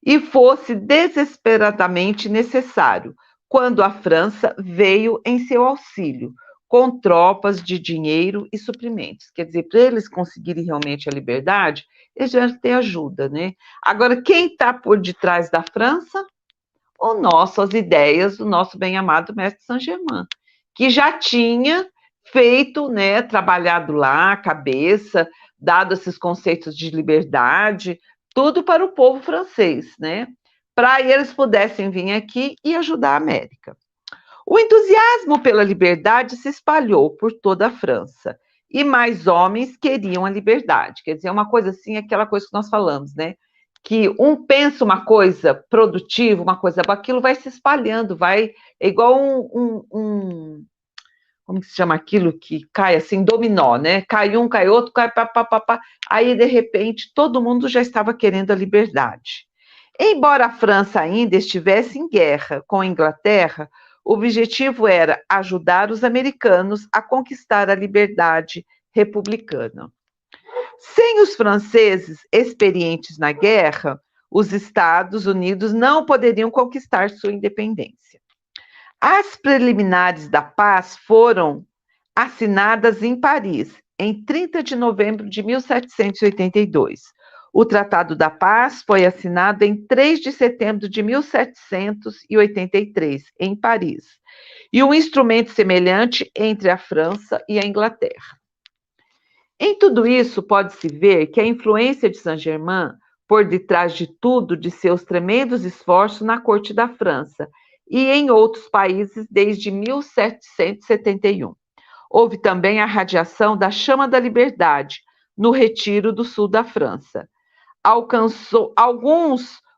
Speaker 2: E fosse desesperadamente necessário, quando a França veio em seu auxílio, com tropas de dinheiro e suprimentos. Quer dizer, para eles conseguirem realmente a liberdade, eles já têm ajuda, né? Agora, quem está por detrás da França? As ideias do nosso bem-amado Mestre Saint-Germain, que já tinha feito, né, trabalhado lá a cabeça, dado esses conceitos de liberdade, tudo para o povo francês, né? Para eles pudessem vir aqui e ajudar a América. O entusiasmo pela liberdade se espalhou por toda a França e mais homens queriam a liberdade. Quer dizer, uma coisa assim, aquela coisa que nós falamos, né? Que um pensa uma coisa produtiva, uma coisa, aquilo vai se espalhando, vai, é igual como que se chama aquilo que cai assim, dominó, né? Cai um, cai outro, cai pá, pá, pá, pá. Aí, de repente, todo mundo já estava querendo a liberdade. Embora a França ainda estivesse em guerra com a Inglaterra, o objetivo era ajudar os americanos a conquistar a liberdade republicana. Sem os franceses experientes na guerra, os Estados Unidos não poderiam conquistar sua independência. As preliminares da paz foram assinadas em Paris, em 30 de novembro de 1782. O Tratado da Paz foi assinado em 3 de setembro de 1783, em Paris, e um instrumento semelhante entre a França e a Inglaterra. Em tudo isso, pode-se ver que a influência de Saint-Germain, por detrás de tudo, de seus tremendos esforços na corte da França e em outros países desde 1771. Houve também a radiação da chama da liberdade no retiro do sul da França. Alguns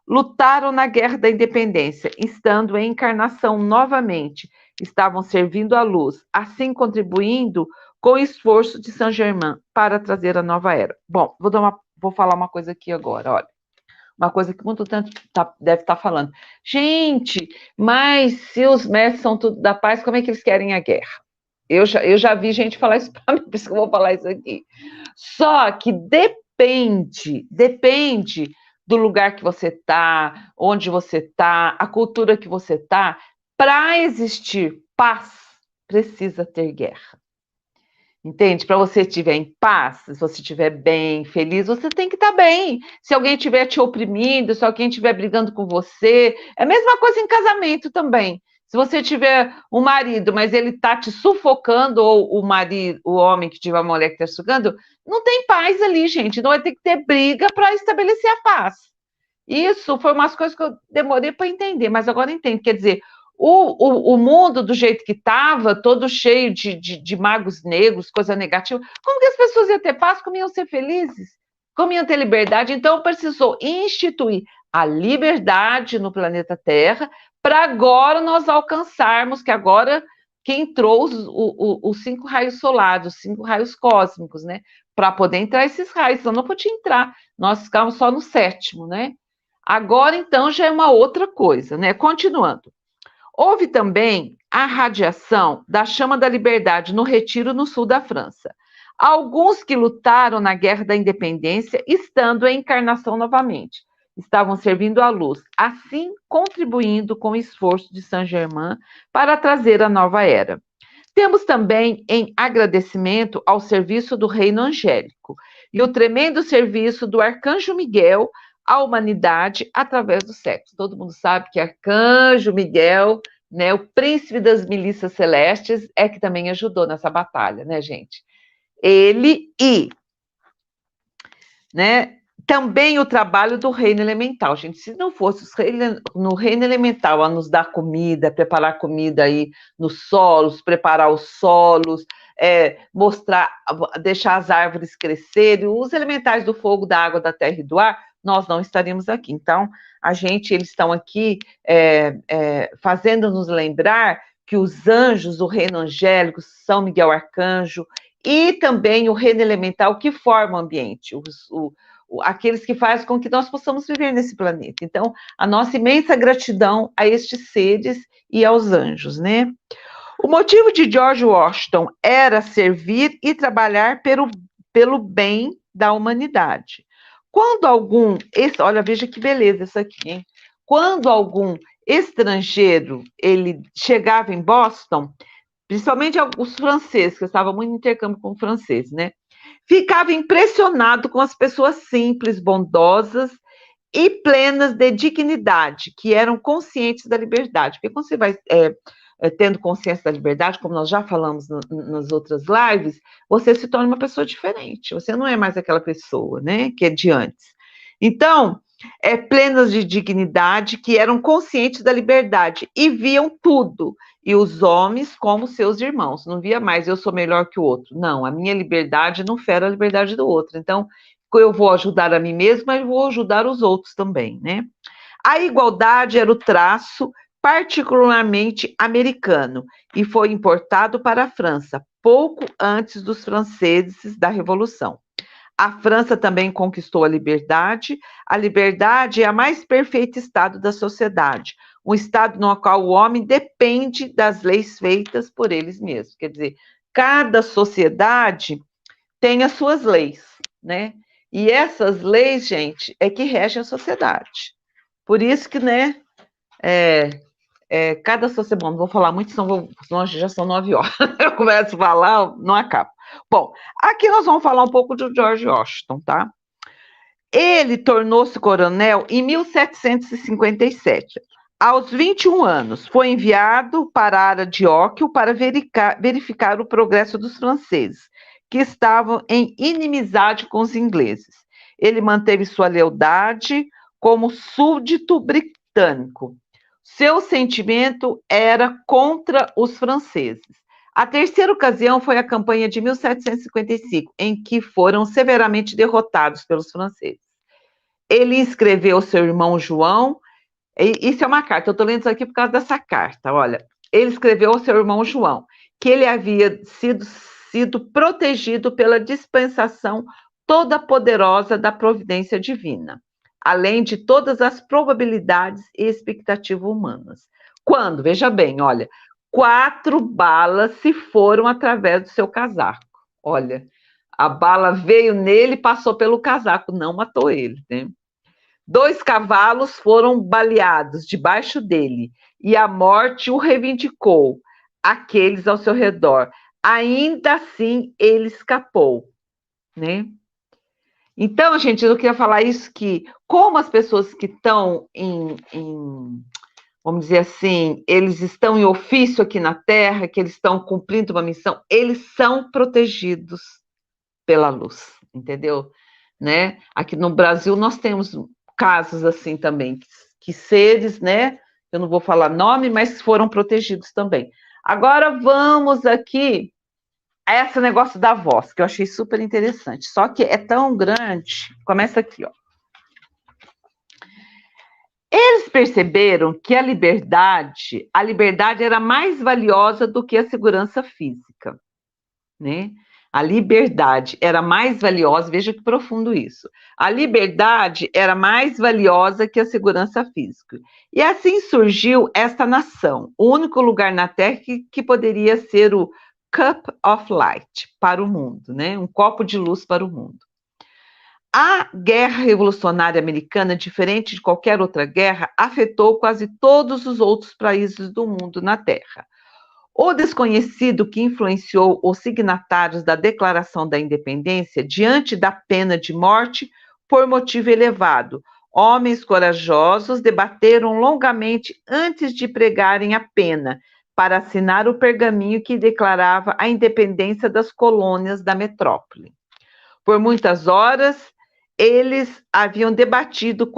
Speaker 2: lutaram na Guerra da Independência, estando em encarnação novamente, estavam servindo à luz, assim contribuindo com o esforço de Saint-Germain para trazer a nova era. Bom, vou falar uma coisa aqui agora, olha. uma coisa que muito tanto deve estar falando. Gente, mas se os mestres são tudo da paz, como é que eles querem a guerra? Eu já vi gente falar isso para mim, por isso que eu vou falar isso aqui. Só que depende do lugar que você está, onde você está, a cultura que você está. Para existir paz, precisa ter guerra. Entende? Para você estiver em paz, se você estiver bem, feliz, você tem que estar bem. Se alguém estiver te oprimindo, se alguém estiver brigando com você, é a mesma coisa em casamento também. Se você tiver um marido, mas ele está te sufocando, ou o marido, o homem que tiver uma mulher que está sufocando, não tem paz ali, gente. Não vai ter que ter briga para estabelecer a paz. Isso foi umas coisas que eu demorei para entender, mas agora entendo. Quer dizer, o mundo do jeito que estava, todo cheio de magos negros, coisa negativa, como que as pessoas iam ter paz? Como iam ser felizes? Como iam ter liberdade? Então, precisou instituir a liberdade no planeta Terra para agora nós alcançarmos, que agora que entrou os 5 raios solares, os 5 raios cósmicos, né? Para poder entrar esses raios, então não podia entrar, nós ficávamos só no 7º, né? Agora, então, já é uma outra coisa, né? Continuando. Houve também a radiação da chama da liberdade no Retiro, no sul da França. Alguns que lutaram na Guerra da Independência, estando em encarnação novamente, estavam servindo à luz, assim contribuindo com o esforço de Saint-Germain para trazer a nova era. Temos também em agradecimento ao serviço do Reino Angélico e o tremendo serviço do Arcanjo Miguel à humanidade através do séculos. Todo mundo sabe que Arcanjo Miguel, né, o príncipe das milícias celestes, é que também ajudou nessa batalha, né, gente? Ele né, também o trabalho do reino elemental, gente. Se não fosse no reino elemental a nos dar comida, preparar comida aí nos solos, preparar os solos, mostrar, deixar as árvores crescerem, os elementais do fogo, da água, da terra e do ar, nós não estaríamos aqui. Então, eles estão aqui fazendo-nos lembrar que os anjos, o reino angélico, São Miguel Arcanjo, e também o reino elemental que forma o ambiente, aqueles que fazem com que nós possamos viver nesse planeta. Então, a nossa imensa gratidão a estes seres e aos anjos, né? O motivo de George Washington era servir e trabalhar pelo bem da humanidade. Quando olha, veja que beleza isso aqui, hein? Quando algum estrangeiro ele chegava em Boston, principalmente os franceses, que estavam muito em intercâmbio com o francês, né? Ficava impressionado com as pessoas simples, bondosas e plenas de dignidade, que eram conscientes da liberdade. Porque quando você vai tendo consciência da liberdade, como nós já falamos nas outras lives, você se torna uma pessoa diferente. Você não é mais aquela pessoa, né, que é de antes. Então, plenas de dignidade, que eram conscientes da liberdade e viam tudo. E os homens como seus irmãos. Não via mais, eu sou melhor que o outro. Não, a minha liberdade não fere a liberdade do outro. Então, eu vou ajudar a mim mesma, mas vou ajudar os outros também, né? A igualdade era o traço particularmente americano e foi importado para a França pouco antes dos franceses da Revolução. A França também conquistou a liberdade. A liberdade é a mais perfeito estado da sociedade, um estado no qual o homem depende das leis feitas por eles mesmos. Quer dizer, cada sociedade tem as suas leis, né? E essas leis, gente, é que regem a sociedade. Por isso que, né, cada sociedade... Bom, não vou falar muito, senão já são 9 horas. Eu começo a falar, não acaba. Bom, aqui nós vamos falar um pouco de George Washington, tá? Ele tornou-se coronel em 1757. Aos 21 anos, foi enviado para a área de Óquio para verificar o progresso dos franceses, que estavam em inimizade com os ingleses. Ele manteve sua lealdade como súdito britânico. Seu sentimento era contra os franceses. A terceira ocasião foi a campanha de 1755, em que foram severamente derrotados pelos franceses. Ele escreveu ao seu irmão João, isso é uma carta, eu estou lendo isso aqui por causa dessa carta, olha. Ele escreveu ao seu irmão João que ele havia sido protegido pela dispensação toda poderosa da providência divina. além de todas as probabilidades e expectativas humanas. Quando, veja bem, olha, 4 balas se foram através do seu casaco. Olha, a bala veio nele e passou pelo casaco, não matou ele, né? 2 cavalos foram baleados debaixo dele, e a morte o reivindicou, aqueles ao seu redor. Ainda assim, ele escapou, né? Então, gente, eu queria falar isso, que como as pessoas que estão vamos dizer assim, eles estão em ofício aqui na Terra, que eles estão cumprindo uma missão, eles são protegidos pela luz, entendeu? Né? Aqui no Brasil nós temos casos assim também, que seres, né? Eu não vou falar nome, mas foram protegidos também. Agora vamos aqui a esse negócio da voz, que eu achei super interessante. Só que é tão grande. Começa aqui, ó. Eles perceberam que a liberdade era mais valiosa do que a segurança física, né? A liberdade era mais valiosa, veja que profundo isso. A liberdade era mais valiosa que a segurança física. E assim surgiu esta nação, o único lugar na Terra que poderia ser o cup of light para o mundo, né? Um copo de luz para o mundo. A Guerra Revolucionária Americana, diferente de qualquer outra guerra, afetou quase todos os outros países do mundo na Terra. O desconhecido que influenciou os signatários da Declaração da Independência diante da pena de morte por motivo elevado. Homens corajosos debateram longamente antes de pregarem a pena para assinar o pergaminho que declarava a independência das colônias da metrópole. Por muitas horas, eles haviam debatido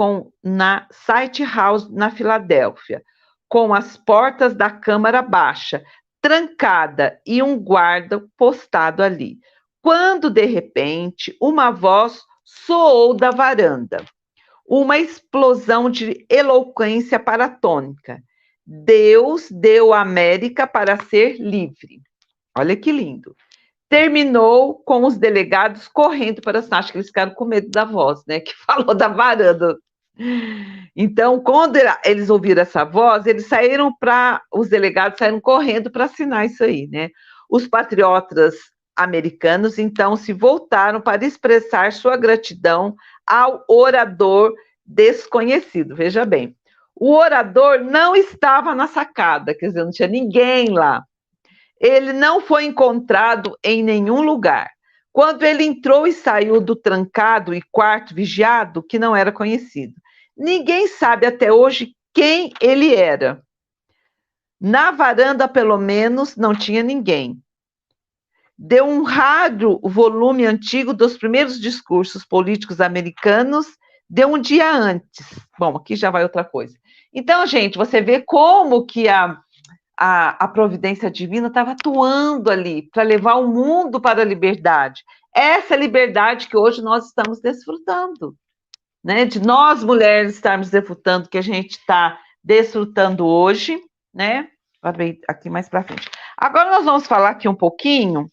Speaker 2: na White House, na Filadélfia, com as portas da Câmara Baixa, trancada e um guarda postado ali, quando, de repente, uma voz soou da varanda. Uma explosão de eloquência paratônica. Deus deu a América para ser livre. Olha que lindo. Terminou com os delegados correndo para as... Acho que eles ficaram com medo da voz, né? Que falou da varanda. Então, quando eles ouviram essa voz, os delegados saíram correndo para assinar isso aí, né? Os patriotas americanos, então, se voltaram para expressar sua gratidão ao orador desconhecido. Veja bem, o orador não estava na sacada, quer dizer, não tinha ninguém lá. Ele não foi encontrado em nenhum lugar. Quando ele entrou e saiu do trancado e quarto vigiado, que não era conhecido. Ninguém sabe até hoje quem ele era. Na varanda, pelo menos, não tinha ninguém. Deu um raro volume antigo dos primeiros discursos políticos americanos, deu um dia antes. Bom, aqui já vai outra coisa. Então, gente, você vê como que a providência divina estava atuando ali para levar o mundo para a liberdade. Essa liberdade que hoje nós estamos desfrutando. Né, de nós mulheres estarmos desfrutando, que a gente está desfrutando hoje, né? Vou ver aqui mais para frente. Agora nós vamos falar aqui um pouquinho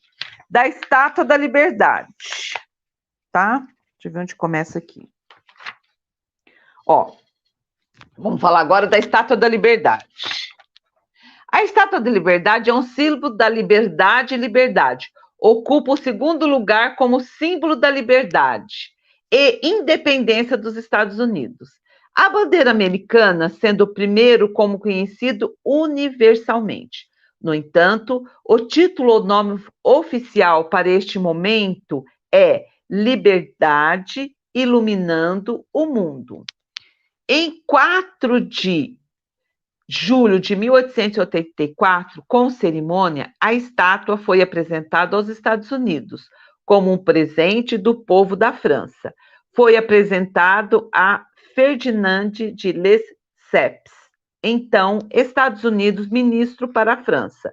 Speaker 2: da Estátua da Liberdade, tá? Deixa eu ver onde começa aqui. Ó, vamos falar agora da Estátua da Liberdade. A Estátua da Liberdade é um símbolo da liberdade e liberdade. Ocupa o segundo lugar como símbolo da liberdade e independência dos Estados Unidos. A bandeira americana sendo o primeiro como conhecido universalmente. No entanto, o título ou nome oficial para este momento é Liberdade Iluminando o Mundo. Em 4 de julho de 1884, com cerimônia, a estátua foi apresentada aos Estados Unidos como um presente do povo da França. Foi apresentado a Ferdinand de Lesseps, então Estados Unidos ministro para a França.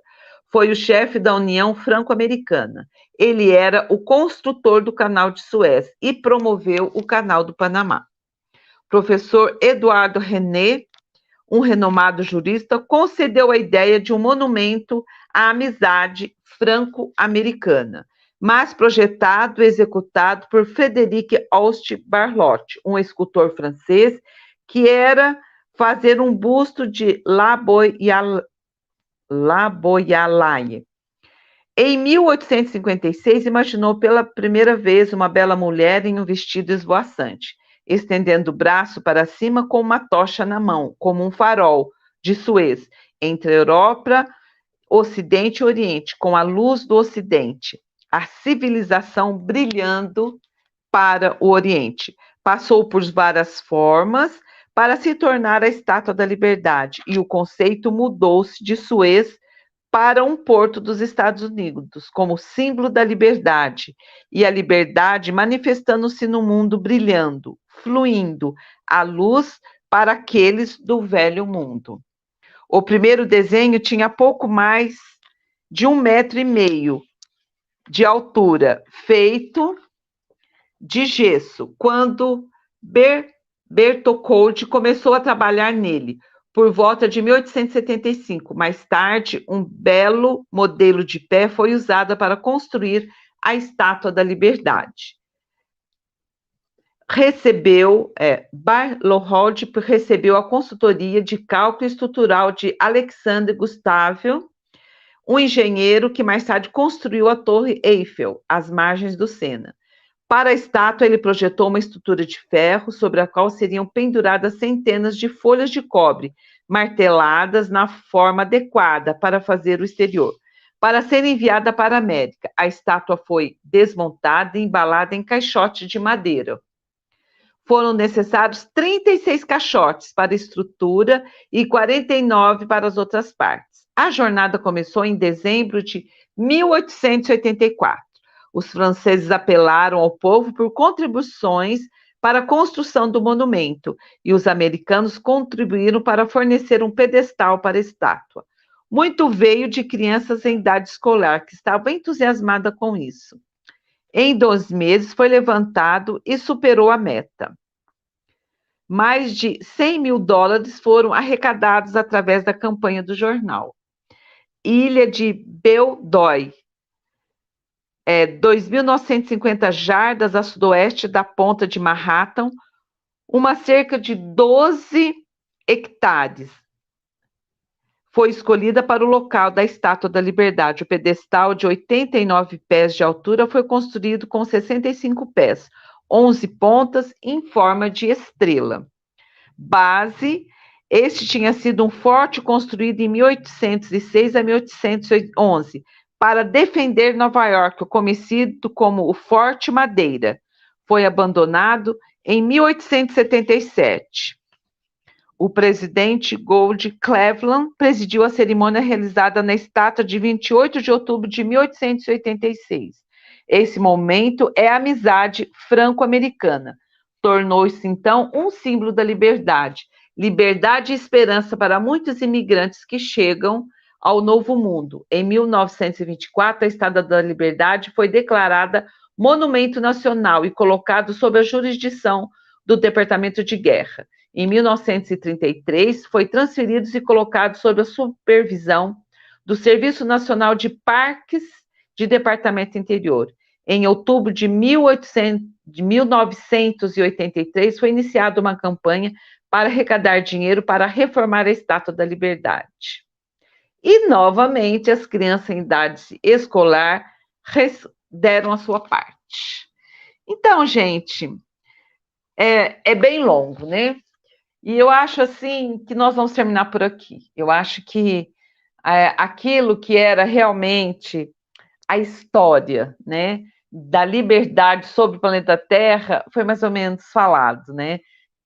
Speaker 2: Foi o chefe da União Franco-Americana. Ele era o construtor do Canal de Suez e promoveu o Canal do Panamá. Professor Eduardo René, um renomado jurista, concedeu a ideia de um monumento à amizade franco-americana. mas projetado e executado por Frédéric Auguste Barlotte, um escultor francês, que era fazer um busto de La Boialaie. Em 1856, imaginou pela primeira vez uma bela mulher em um vestido esvoaçante, estendendo o braço para cima com uma tocha na mão, como um farol de Suez, entre a Europa, Ocidente e Oriente, com a luz do Ocidente, a civilização brilhando para o Oriente. Passou por várias formas para se tornar a Estátua da Liberdade, e o conceito mudou-se de Suez para um porto dos Estados Unidos, como símbolo da liberdade, e a liberdade manifestando-se no mundo brilhando, fluindo, a luz para aqueles do velho mundo. O primeiro desenho tinha pouco mais de 1,5 metro de altura, feito de gesso, quando Bertolcott começou a trabalhar nele, por volta de 1875. Mais tarde, um belo modelo de pé foi usado para construir a Estátua da Liberdade. Barlow recebeu a consultoria de cálculo estrutural de Alexandre Gustave, um engenheiro que mais tarde construiu a Torre Eiffel, às margens do Sena. Para a estátua, ele projetou uma estrutura de ferro sobre a qual seriam penduradas centenas de folhas de cobre, marteladas na forma adequada para fazer o exterior. Para ser enviada para a América, a estátua foi desmontada e embalada em caixotes de madeira. Foram necessários 36 caixotes para a estrutura e 49 para as outras partes. A jornada começou em dezembro de 1884. Os franceses apelaram ao povo por contribuições para a construção do monumento, e os americanos contribuíram para fornecer um pedestal para a estátua. Muito veio de crianças em idade escolar, que estavam entusiasmadas com isso. Em 2 meses foi levantado e superou a meta. Mais de $100 mil foram arrecadados através da campanha do jornal. Ilha de Beldoy, 2.950 jardas a sudoeste da ponta de Manhattan, uma cerca de 12 hectares. Foi escolhida para o local da Estátua da Liberdade. O pedestal de 89 pés de altura foi construído com 65 pés, 11 pontas em forma de estrela. Base, este tinha sido um forte construído em 1806 a 1811, para defender Nova York, conhecido como o Forte Madeira. Foi abandonado em 1877. O presidente Gould Cleveland presidiu a cerimônia realizada na estátua de 28 de outubro de 1886. Esse momento é a amizade franco-americana. Tornou-se, então, um símbolo da liberdade. Liberdade e esperança para muitos imigrantes que chegam ao Novo Mundo. Em 1924, a Estátua da Liberdade foi declarada Monumento Nacional e colocado sob a jurisdição do Departamento de Guerra. Em 1933, foi transferido e colocado sob a supervisão do Serviço Nacional de Parques de Departamento Interior. Em outubro de 1983, foi iniciada uma campanha para arrecadar dinheiro para reformar a Estátua da Liberdade. E, novamente, as crianças em idade escolar deram a sua parte. Então, gente, é bem longo, né? E eu acho, assim, que nós vamos terminar por aqui. Eu acho que aquilo que era realmente a história, né, da liberdade sobre o planeta Terra foi mais ou menos falado, né?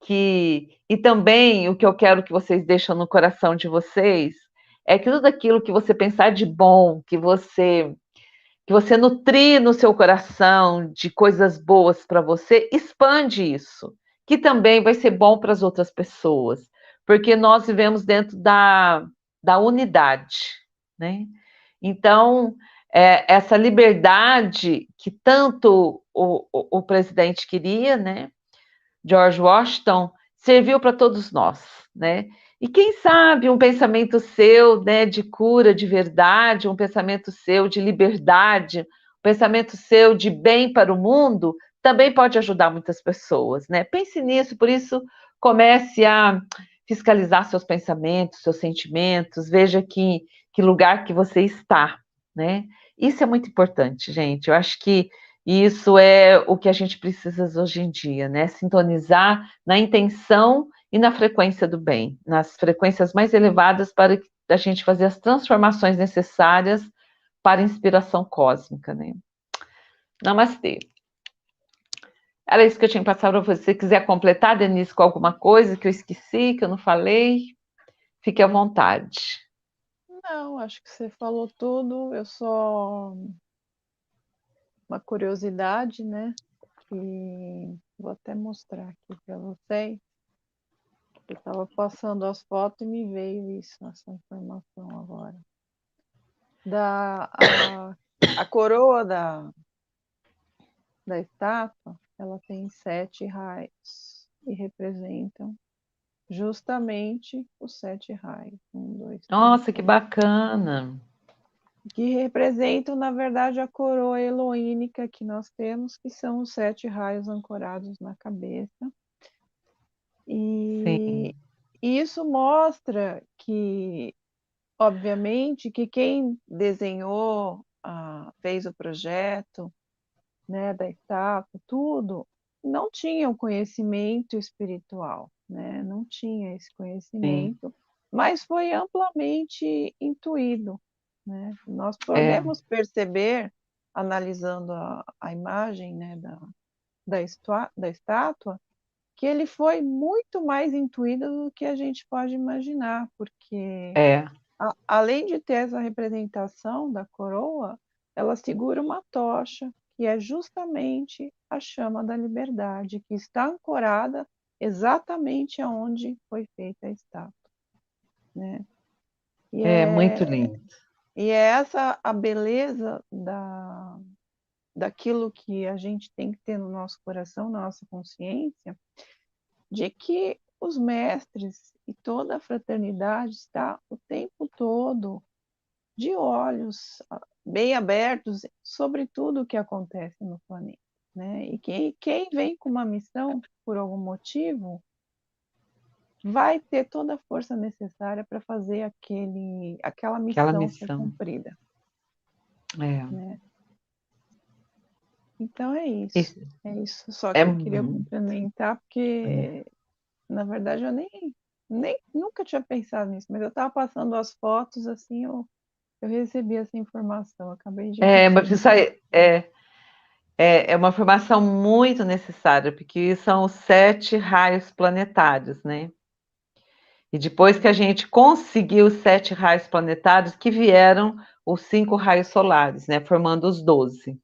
Speaker 2: E também o que eu quero que vocês deixem no coração de vocês é que tudo aquilo que você pensar de bom, que você nutrir no seu coração de coisas boas para você, expande isso, que também vai ser bom para as outras pessoas, porque nós vivemos dentro da unidade, né? Então, essa liberdade que tanto o presidente queria, né, George Washington, serviu para todos nós, né? E quem sabe um pensamento seu, né, de cura, de verdade, um pensamento seu de liberdade, pensamento seu de bem para o mundo também pode ajudar muitas pessoas, né? Pense nisso, por isso comece a fiscalizar seus pensamentos, seus sentimentos, veja que lugar que você está, né? Isso é muito importante, gente. Eu acho que isso é o que a gente precisa hoje em dia, né? Sintonizar na intenção e na frequência do bem, nas frequências mais elevadas para a gente fazer as transformações necessárias para a inspiração cósmica, né? Namastê. Era isso que eu tinha que passar para você. Se quiser completar, Denise, com alguma coisa que eu esqueci, que eu não falei, fique à vontade.
Speaker 1: Não, acho que você falou tudo. Eu só uma curiosidade, né? Que vou até mostrar aqui para vocês. Eu estava passando as fotos e me veio isso, essa informação agora. A coroa da estátua, ela tem 7 raios e representam justamente os 7 raios. Um, dois, três,
Speaker 2: Nossa, que
Speaker 1: quatro.
Speaker 2: bacana.
Speaker 1: Que representam, na verdade, a coroa eloínica que nós temos, que são os 7 raios ancorados na cabeça.
Speaker 2: Sim,
Speaker 1: E isso mostra que, obviamente, que quem desenhou, fez o projeto, né, da estátua, tudo, não tinha o conhecimento espiritual, né? Não tinha esse
Speaker 2: sim.
Speaker 1: conhecimento, mas foi amplamente intuído, né? Nós
Speaker 2: É,
Speaker 1: podemos perceber, analisando a imagem, né, da estátua, que ele foi muito mais intuído do que a gente pode imaginar, porque
Speaker 2: é,
Speaker 1: além de ter essa representação da coroa, ela segura uma tocha, que é justamente a chama da liberdade, que está ancorada exatamente aonde foi feita a estátua, né? E
Speaker 2: é
Speaker 1: é,
Speaker 2: muito lindo.
Speaker 1: e é essa a beleza daquilo que a gente tem que ter no nosso coração, na nossa consciência, de que os mestres e toda a fraternidade está o tempo todo de olhos bem abertos sobre tudo o que acontece no planeta, né? E quem vem com uma missão por algum motivo vai ter toda a força necessária para fazer aquela
Speaker 2: Aquela
Speaker 1: missão ser
Speaker 2: missão.
Speaker 1: cumprida,
Speaker 2: É,
Speaker 1: né? Então é isso.
Speaker 2: isso
Speaker 1: É isso só
Speaker 2: é,
Speaker 1: que eu queria complementar, porque na verdade eu nem nunca tinha pensado nisso, mas eu estava passando as fotos assim, eu recebi essa informação, acabei de
Speaker 2: mas
Speaker 1: receber.
Speaker 2: isso aí é uma formação muito necessária, porque são os 7 raios planetários, né? E depois que a gente conseguiu os 7 raios planetários, que vieram os 5 raios solares, né? Formando os 12.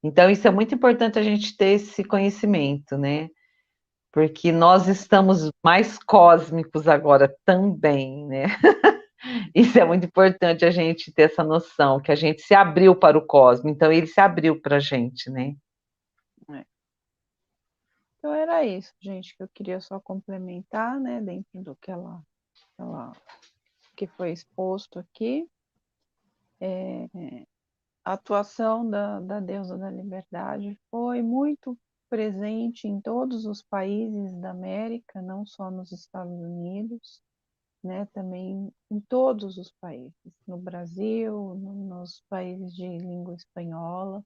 Speaker 2: Então, isso é muito importante a gente ter esse conhecimento, né? Porque nós estamos mais cósmicos agora também, né? Isso é muito importante a gente ter essa noção, que a gente se abriu para o cosmos, então ele se abriu para a gente, né?
Speaker 1: É. Então era isso, gente, que eu queria só complementar, né, dentro do que foi exposto aqui. A atuação da deusa da liberdade foi muito presente em todos os países da América, não só nos Estados Unidos, né, também em todos os países, no Brasil, nos países de língua espanhola,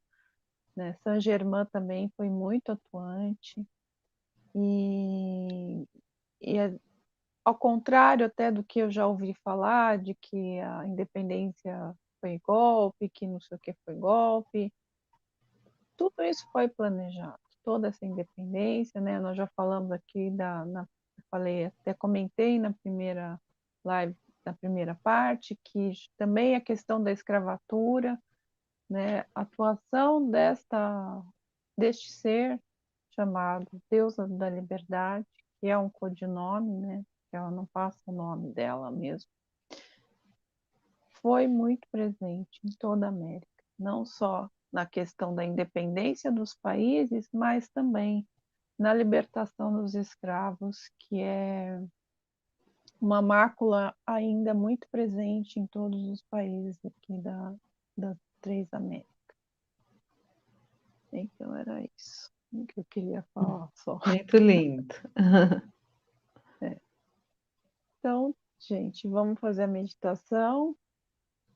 Speaker 1: né, Saint Germain também foi muito atuante, e, e ao contrário até do que eu já ouvi falar, de que a independência foi golpe, que não sei o que foi golpe, tudo isso foi planejado, toda essa independência, né? Nós já falamos aqui falei, até comentei na primeira live, na primeira parte, que também a questão da escravatura, né? A atuação deste ser chamado Deusa da Liberdade, que é um codinome, né? Que ela não passa o nome dela mesmo, foi muito presente em toda a América, não só na questão da independência dos países, mas também na libertação dos escravos, que é uma mácula ainda muito presente em todos os países aqui das 3 Américas. Então era isso que eu queria falar só.
Speaker 2: Muito lindo.
Speaker 1: É. Então, gente, vamos fazer a meditação.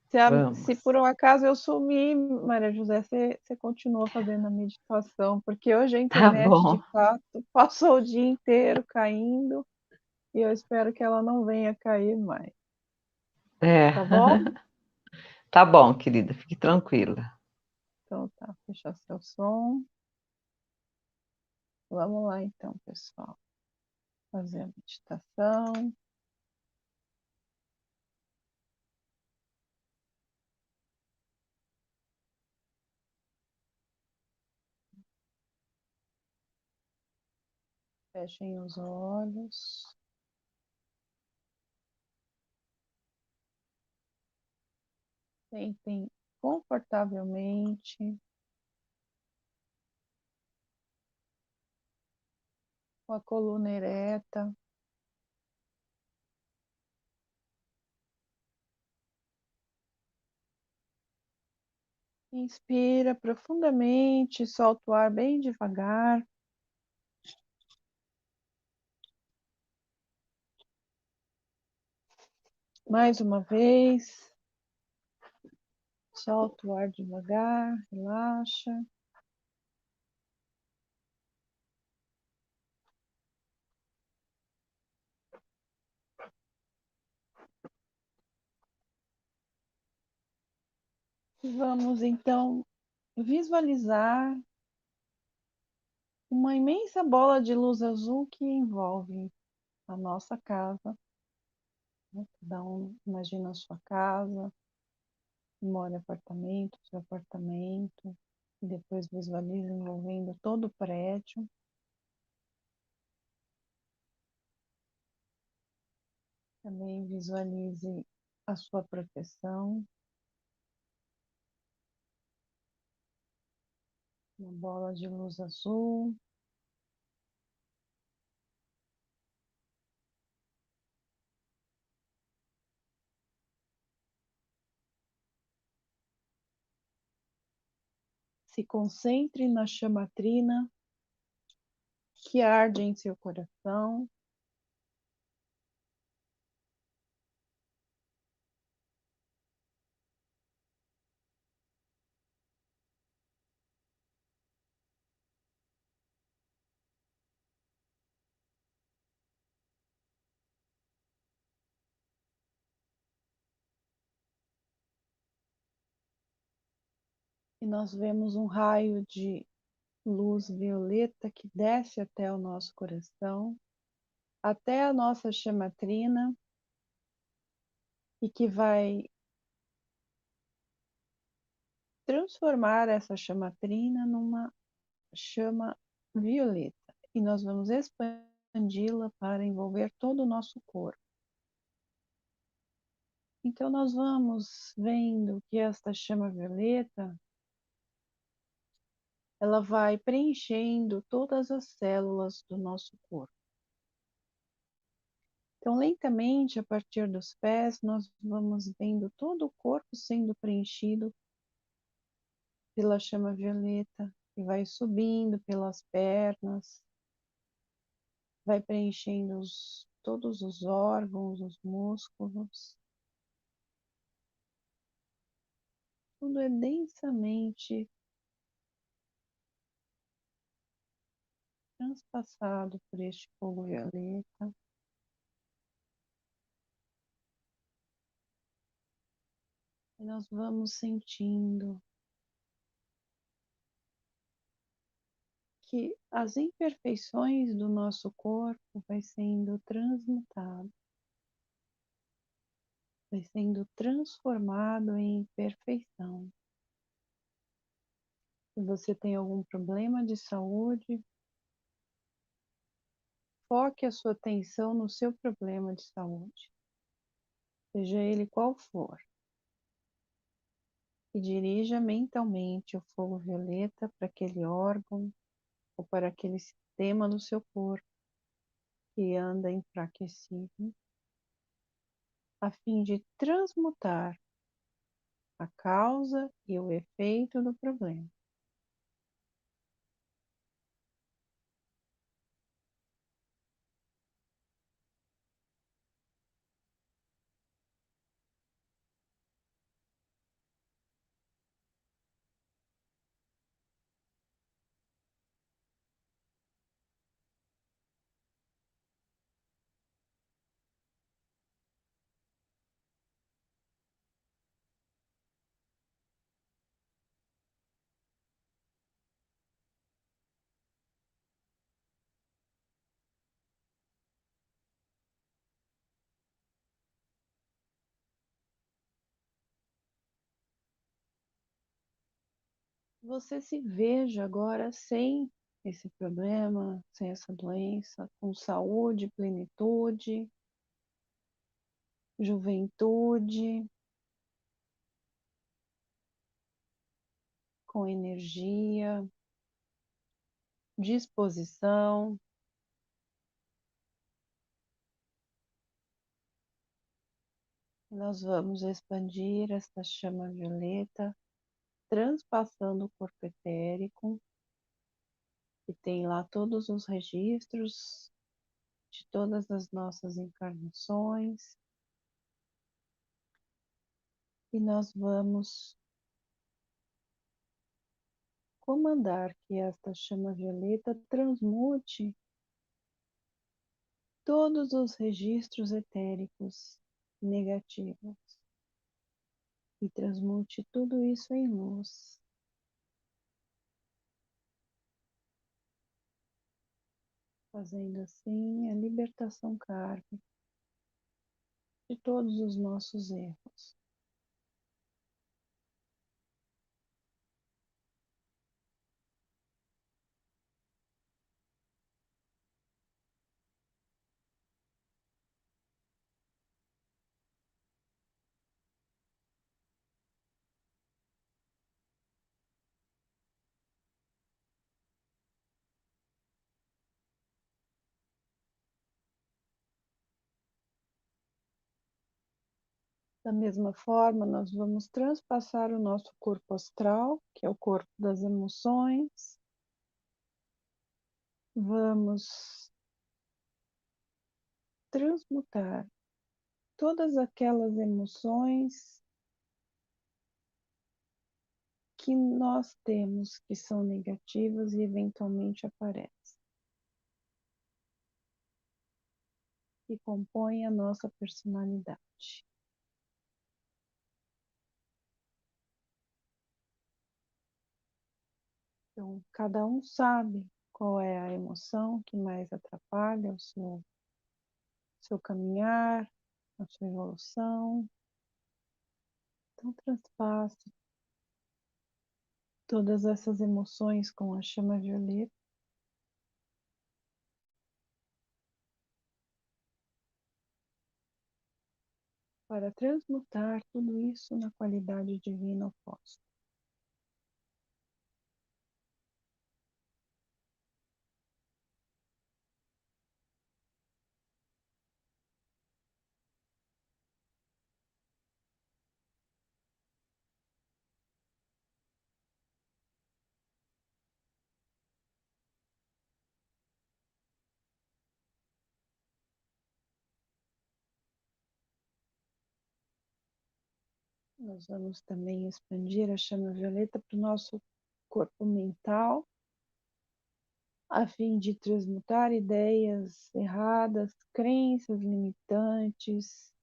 Speaker 1: Se
Speaker 2: Vamos.
Speaker 1: por um acaso eu sumir, Maria José, você continua fazendo a meditação, porque hoje a
Speaker 2: Tá
Speaker 1: internet de
Speaker 2: bom.
Speaker 1: fato passou o dia inteiro caindo e eu espero que ela não venha cair mais,
Speaker 2: É.
Speaker 1: tá bom?
Speaker 2: Tá bom, querida, fique tranquila.
Speaker 1: Então tá, fechar seu som. Vamos lá então, pessoal, fazer a meditação. Fechem os olhos. Sentem confortavelmente, com a coluna ereta. Inspira profundamente, solta o ar bem devagar. Mais uma vez, solta o ar devagar, relaxa. Vamos então visualizar uma imensa bola de luz azul que envolve a nossa casa, né? Cada um imagina a sua casa, mora em apartamento, seu apartamento, e depois visualiza envolvendo todo o prédio. Também visualize a sua proteção, uma bola de luz azul. Se concentre na chamatrina que arde em seu coração. E nós vemos um raio de luz violeta que desce até o nosso coração, até a nossa chamatrina, e que vai transformar essa chamatrina numa chama violeta. E nós vamos expandi-la para envolver todo o nosso corpo. Então nós vamos vendo que esta chama violeta, ela vai preenchendo todas as células do nosso corpo. Então, lentamente, a partir dos pés, nós vamos vendo todo o corpo sendo preenchido pela chama violeta, e vai subindo pelas pernas, vai preenchendo todos os órgãos, os músculos. Tudo é densamente transpassado por este fogo violeta. E nós vamos sentindo que as imperfeições do nosso corpo vai sendo transmutado, vai sendo transformado em perfeição. Se você tem algum problema de saúde, foque a sua atenção no seu problema de saúde, seja ele qual for, e dirija mentalmente o fogo violeta para aquele órgão ou para aquele sistema do seu corpo que anda enfraquecido, a fim de transmutar a causa e o efeito do problema. você se veja agora sem esse problema, sem essa doença, com saúde, plenitude, juventude, com energia, disposição. Nós vamos expandir esta chama violeta, transpassando o corpo etérico, que tem lá todos os registros de todas as nossas encarnações, e nós vamos comandar que esta chama violeta transmute todos os registros etéricos negativos e transmute tudo isso em luz, fazendo assim a libertação kármica de todos os nossos erros. Da mesma forma, nós vamos transpassar o nosso corpo astral, que é o corpo das emoções. Vamos transmutar todas aquelas emoções que nós temos que são negativas e eventualmente aparecem, que compõem a nossa personalidade. Então, cada um sabe qual é a emoção que mais atrapalha o seu caminhar, a sua evolução. Então, transpasse todas essas emoções com a chama violeta para transmutar tudo isso na qualidade divina oposta. Nós vamos também expandir a chama violeta para o nosso corpo mental, a fim de transmutar ideias erradas, crenças limitantes,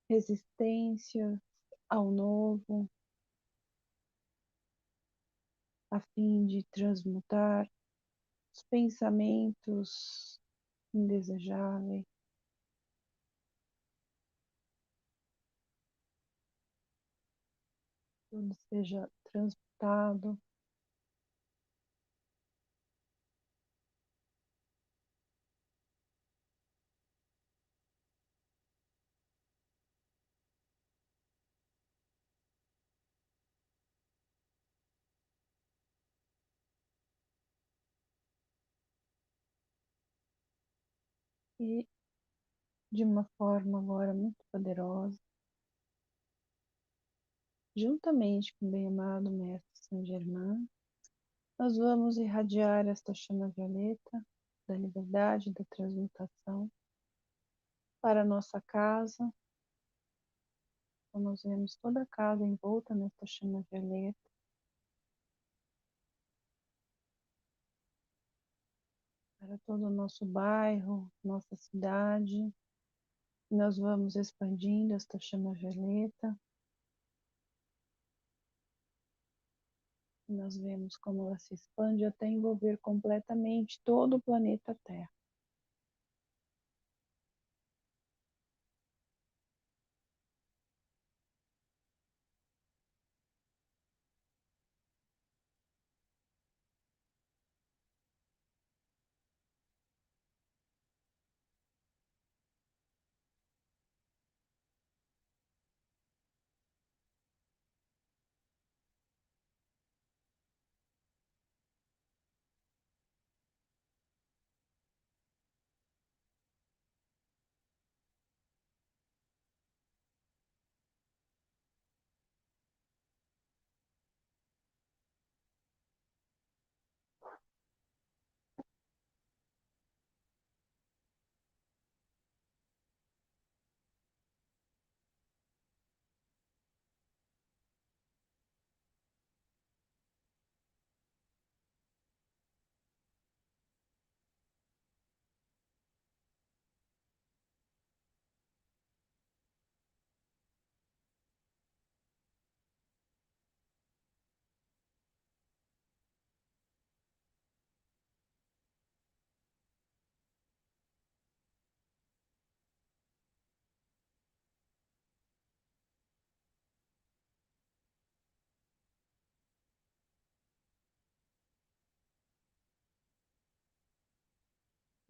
Speaker 1: resistência ao novo, a fim de transmutar os pensamentos indesejáveis, tudo seja transmutado. E de uma forma agora muito poderosa, juntamente com o bem-amado Mestre Saint Germain, nós vamos irradiar esta chama violeta da liberdade, da transmutação para a nossa casa. Então, nós vemos toda a casa envolta nesta chama violeta, para todo o nosso bairro, nossa cidade. E nós vamos expandindo esta chama violeta. E nós vemos como ela se expande até envolver completamente todo o planeta Terra.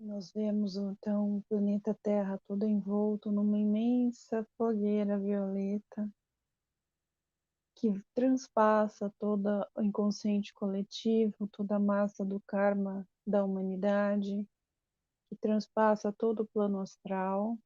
Speaker 1: Nós vemos então o planeta Terra todo envolto numa imensa fogueira violeta que transpassa todo o inconsciente coletivo, toda a massa do karma da humanidade, que transpassa todo o plano astral.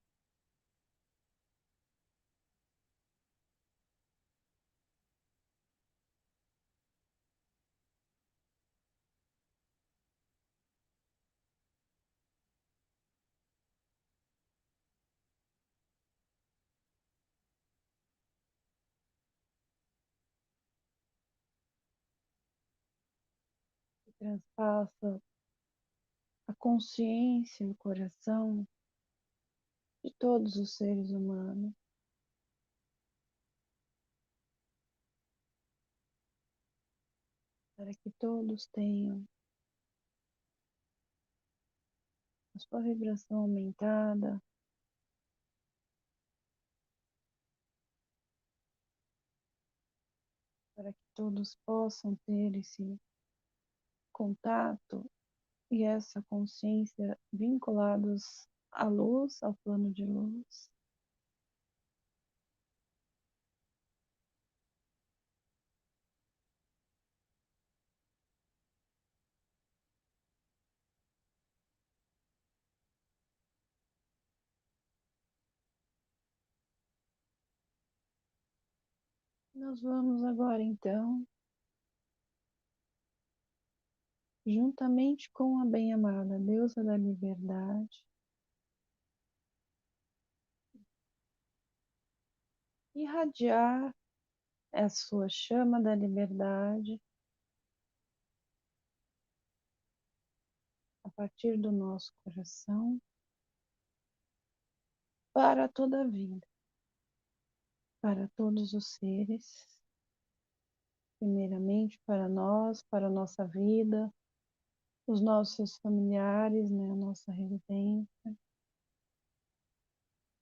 Speaker 1: Que transpassa a consciência e o coração de todos os seres humanos, para que todos tenham a sua vibração aumentada, para que todos possam ter esse contato e essa consciência vinculados à luz, ao plano de luz. Nós vamos agora então, juntamente com a bem-amada deusa da liberdade, irradiar a sua chama da liberdade a partir do nosso coração para toda a vida, para todos os seres, primeiramente para nós, para a nossa vida, os nossos familiares, né, a nossa residência.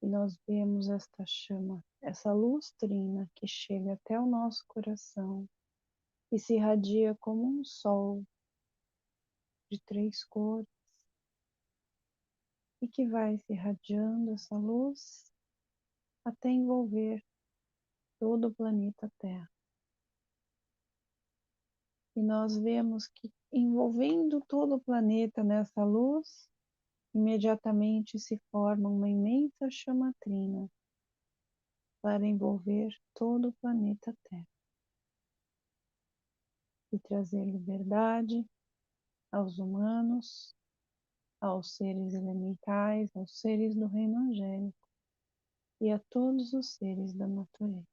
Speaker 1: E nós vemos esta chama, essa luz trina que chega até o nosso coração e se irradia como um sol de 3 cores e que vai se irradiando essa luz até envolver todo o planeta Terra. E nós vemos que envolvendo todo o planeta nessa luz, imediatamente se forma uma imensa chama trina para envolver todo o planeta Terra e trazer liberdade aos humanos, aos seres elementais, aos seres do reino angélico e a todos os seres da natureza.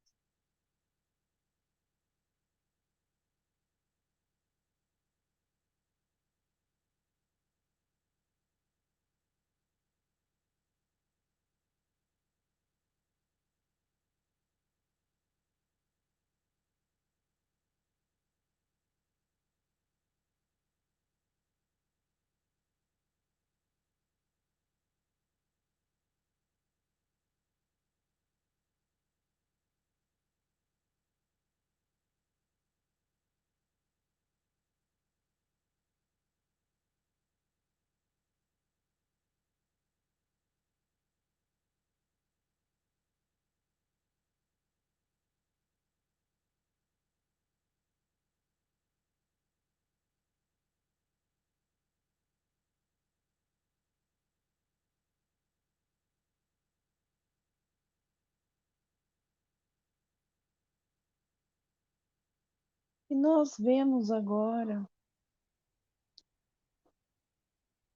Speaker 1: E nós vemos agora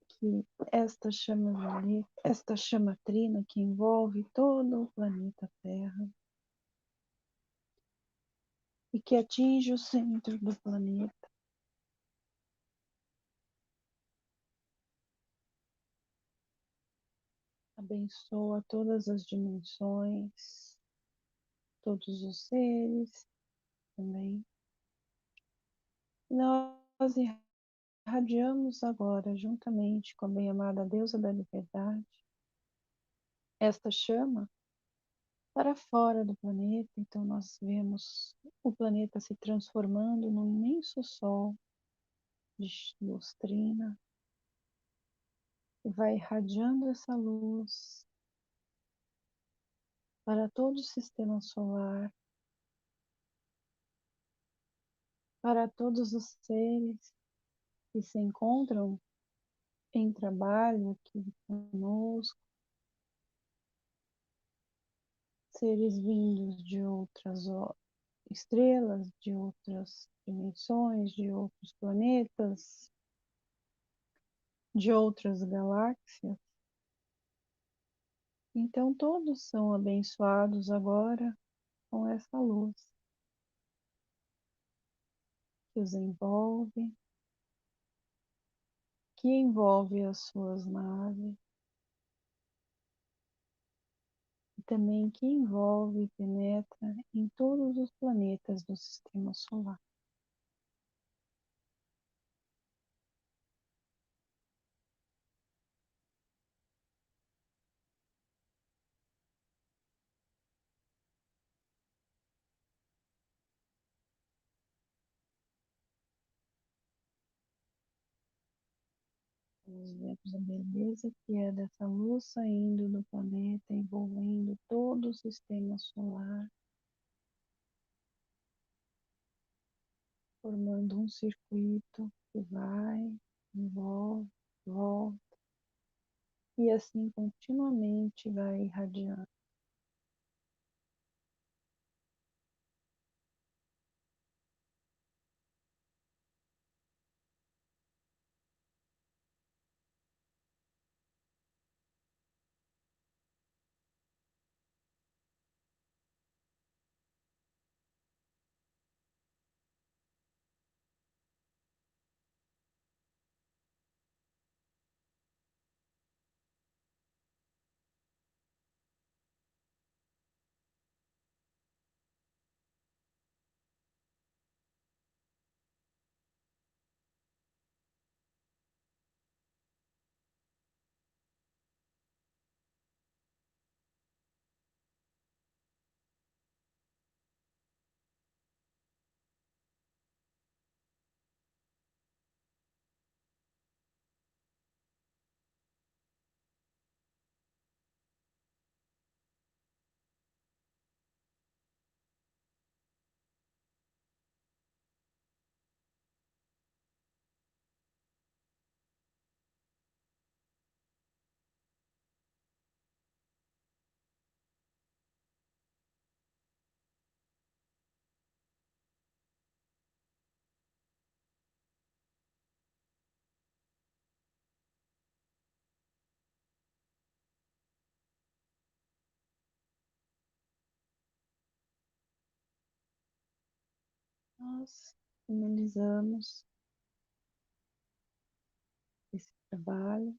Speaker 1: que esta chama trina que envolve todo o planeta Terra e que atinge o centro do planeta, abençoa todas as dimensões, todos os seres também. E nós irradiamos agora, juntamente com a bem-amada deusa da liberdade, esta chama para fora do planeta. Então nós vemos o planeta se transformando num imenso sol de luz trina e vai irradiando essa luz para todo o sistema solar, para todos os seres que se encontram em trabalho aqui conosco, seres vindos de outras estrelas, de outras dimensões, de outros planetas, de outras galáxias. Então todos são abençoados agora com essa luz que os envolve, que envolve as suas naves e também que envolve e penetra em todos os planetas do sistema solar. Nós vemos a beleza que é dessa luz saindo do planeta, envolvendo todo o sistema solar, formando um circuito que vai, envolve, volta, e assim continuamente vai irradiando. Nós finalizamos esse trabalho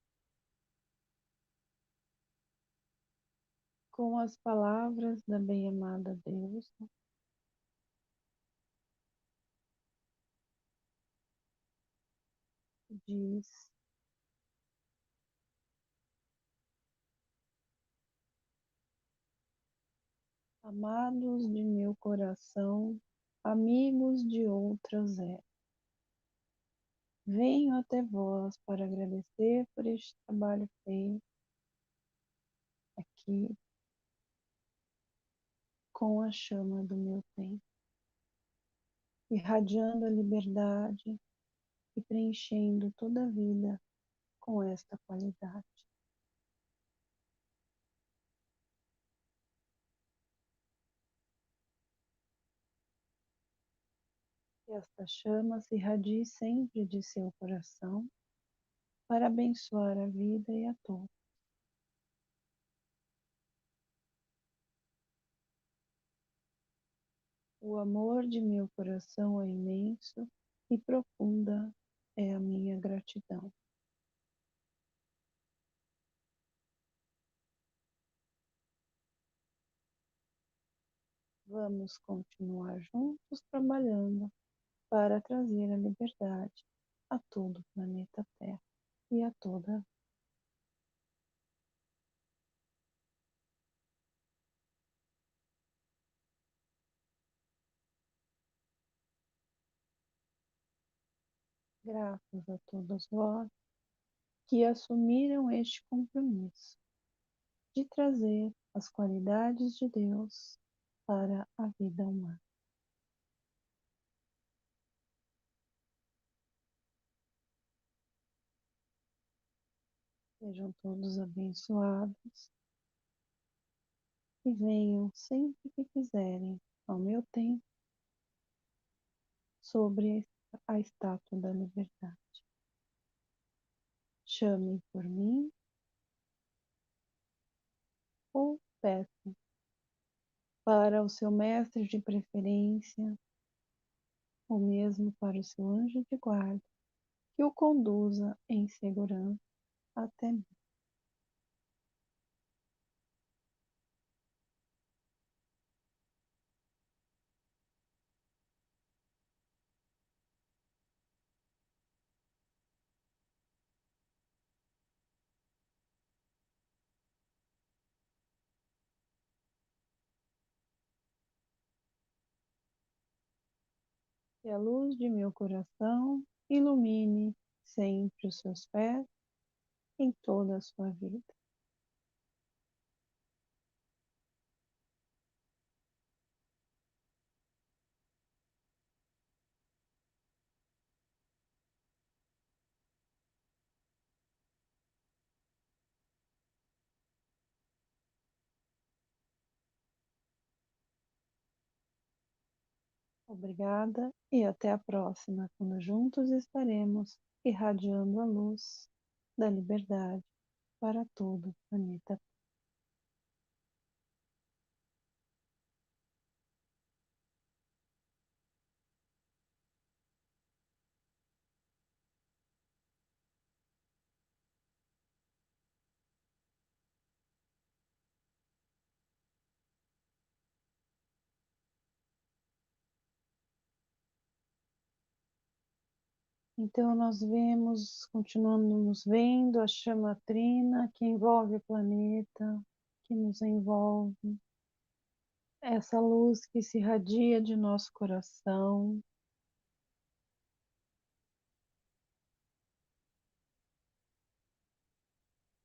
Speaker 1: com as palavras da bem-amada Deus, que diz: amados de meu coração, amigos de outras eras, venho até vós para agradecer por este trabalho feito aqui com a chama do meu tempo, irradiando a liberdade e preenchendo toda a vida com esta qualidade. Que esta chama se irradie sempre de seu coração para abençoar a vida e a todos. O amor de meu coração é imenso e profunda é a minha gratidão. Vamos continuar juntos trabalhando para trazer a liberdade a todo o planeta Terra e a toda. Graças a todos vós que assumiram este compromisso de trazer as qualidades de Deus para a vida humana. Sejam todos abençoados e venham sempre que quiserem ao meu templo sobre a Estátua da Liberdade. Chamem por mim ou peçam para o seu mestre de preferência, ou mesmo para o seu anjo de guarda, que o conduza em segurança até mim. Que a luz de meu coração ilumine sempre os seus pés em toda a sua vida. Obrigada e até a próxima, quando juntos estaremos irradiando a luz da liberdade para todo o planeta. Então, nós vemos, continuando nos vendo, a chama trina que envolve o planeta, que nos envolve, essa luz que se irradia de nosso coração.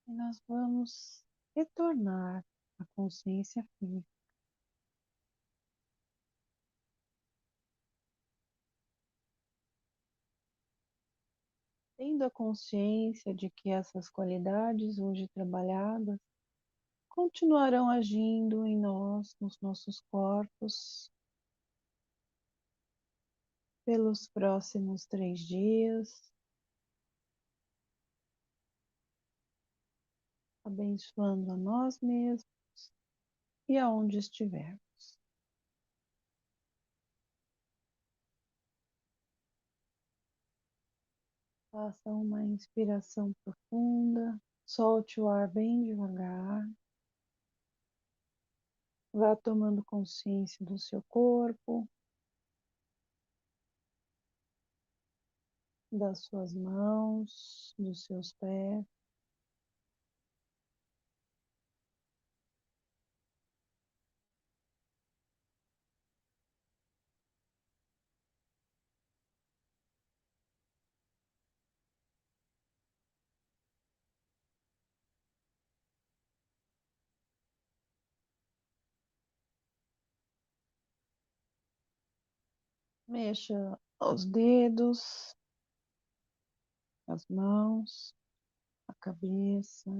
Speaker 1: E nós vamos retornar à consciência física, tendo a consciência de que essas qualidades hoje trabalhadas continuarão agindo em nós, nos nossos corpos, pelos próximos 3 dias, abençoando a nós mesmos e aonde estivermos. Faça uma inspiração profunda, solte o ar bem devagar, vá tomando consciência do seu corpo, das suas mãos, dos seus pés. Mexa os dedos, as mãos, a cabeça.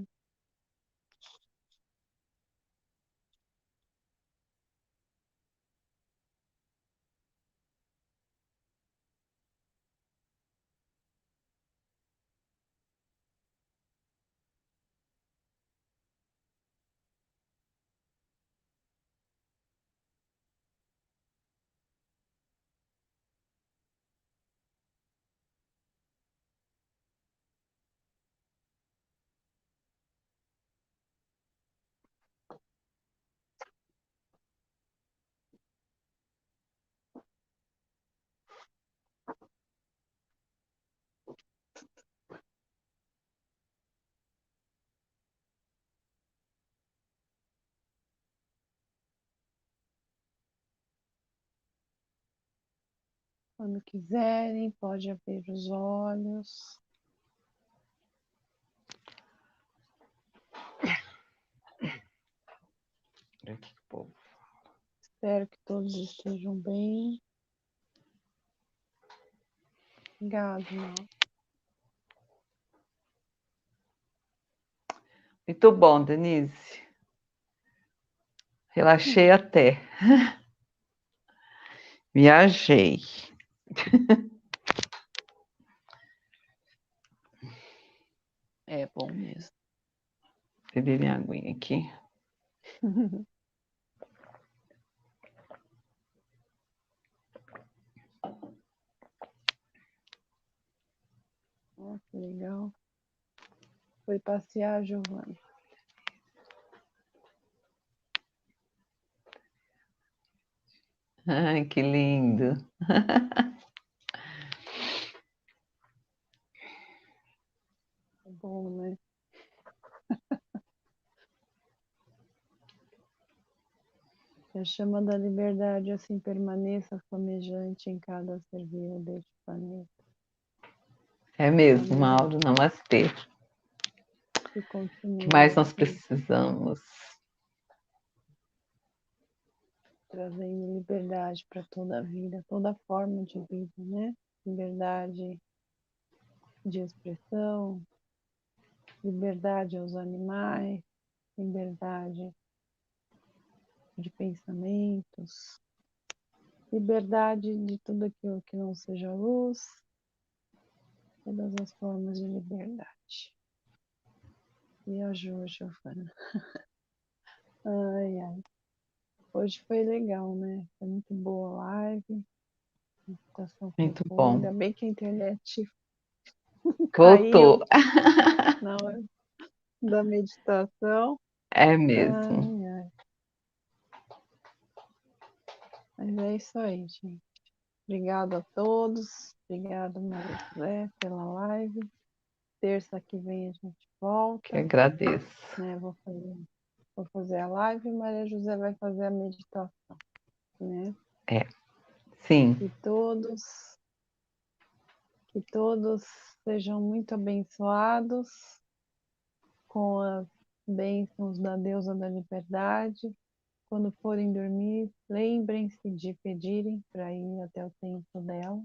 Speaker 1: Quando quiserem, pode abrir os olhos. Espero que todos estejam bem. Obrigado, Mauro.
Speaker 2: Muito bom, Denise. Relaxei até. Viajei.
Speaker 1: É bom mesmo.
Speaker 2: Beber minha aguinha aqui.
Speaker 1: Oh, que legal. Foi passear, Giovana?
Speaker 2: Ai, que lindo.
Speaker 1: É bom, né? Que a chama da liberdade assim permaneça flamejante em cada ser vivo deste planeta.
Speaker 2: É mesmo,
Speaker 1: Amém.
Speaker 2: Mauro. Namastê.
Speaker 1: Que
Speaker 2: O que
Speaker 1: continue
Speaker 2: mais nós
Speaker 1: assim,
Speaker 2: precisamos?
Speaker 1: trazendo liberdade para toda a vida, toda forma de vida, né? Liberdade de expressão, liberdade aos animais, liberdade de pensamentos, liberdade de tudo aquilo que não seja luz, todas as formas de liberdade. Viajou, Giovana. Ai, ai. Hoje foi legal, né? Foi muito boa a live. A meditação foi
Speaker 2: Muito
Speaker 1: boa.
Speaker 2: bom.
Speaker 1: Ainda bem que a internet caiu
Speaker 2: Voltou.
Speaker 1: na hora da meditação.
Speaker 2: É mesmo.
Speaker 1: Ai, ai. Mas é isso aí, gente. Obrigada a todos. Obrigada, Maria José, pela live. Terça que vem a gente
Speaker 2: Que
Speaker 1: volta,
Speaker 2: agradeço.
Speaker 1: né? Vou fazer a live e Maria José vai fazer a meditação, né?
Speaker 2: É, sim.
Speaker 1: Que todos sejam muito abençoados com as bênçãos da deusa da liberdade. Quando forem dormir, lembrem-se de pedirem para ir até o templo dela,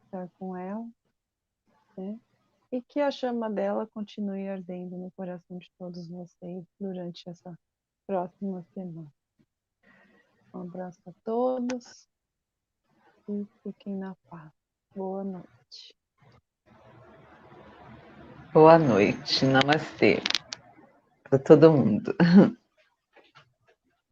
Speaker 1: estar com ela, né? E que a chama dela continue ardendo no coração de todos vocês durante essa próxima semana. Um abraço a todos e fiquem na paz. Boa noite.
Speaker 2: Boa noite. Namastê. Para todo mundo.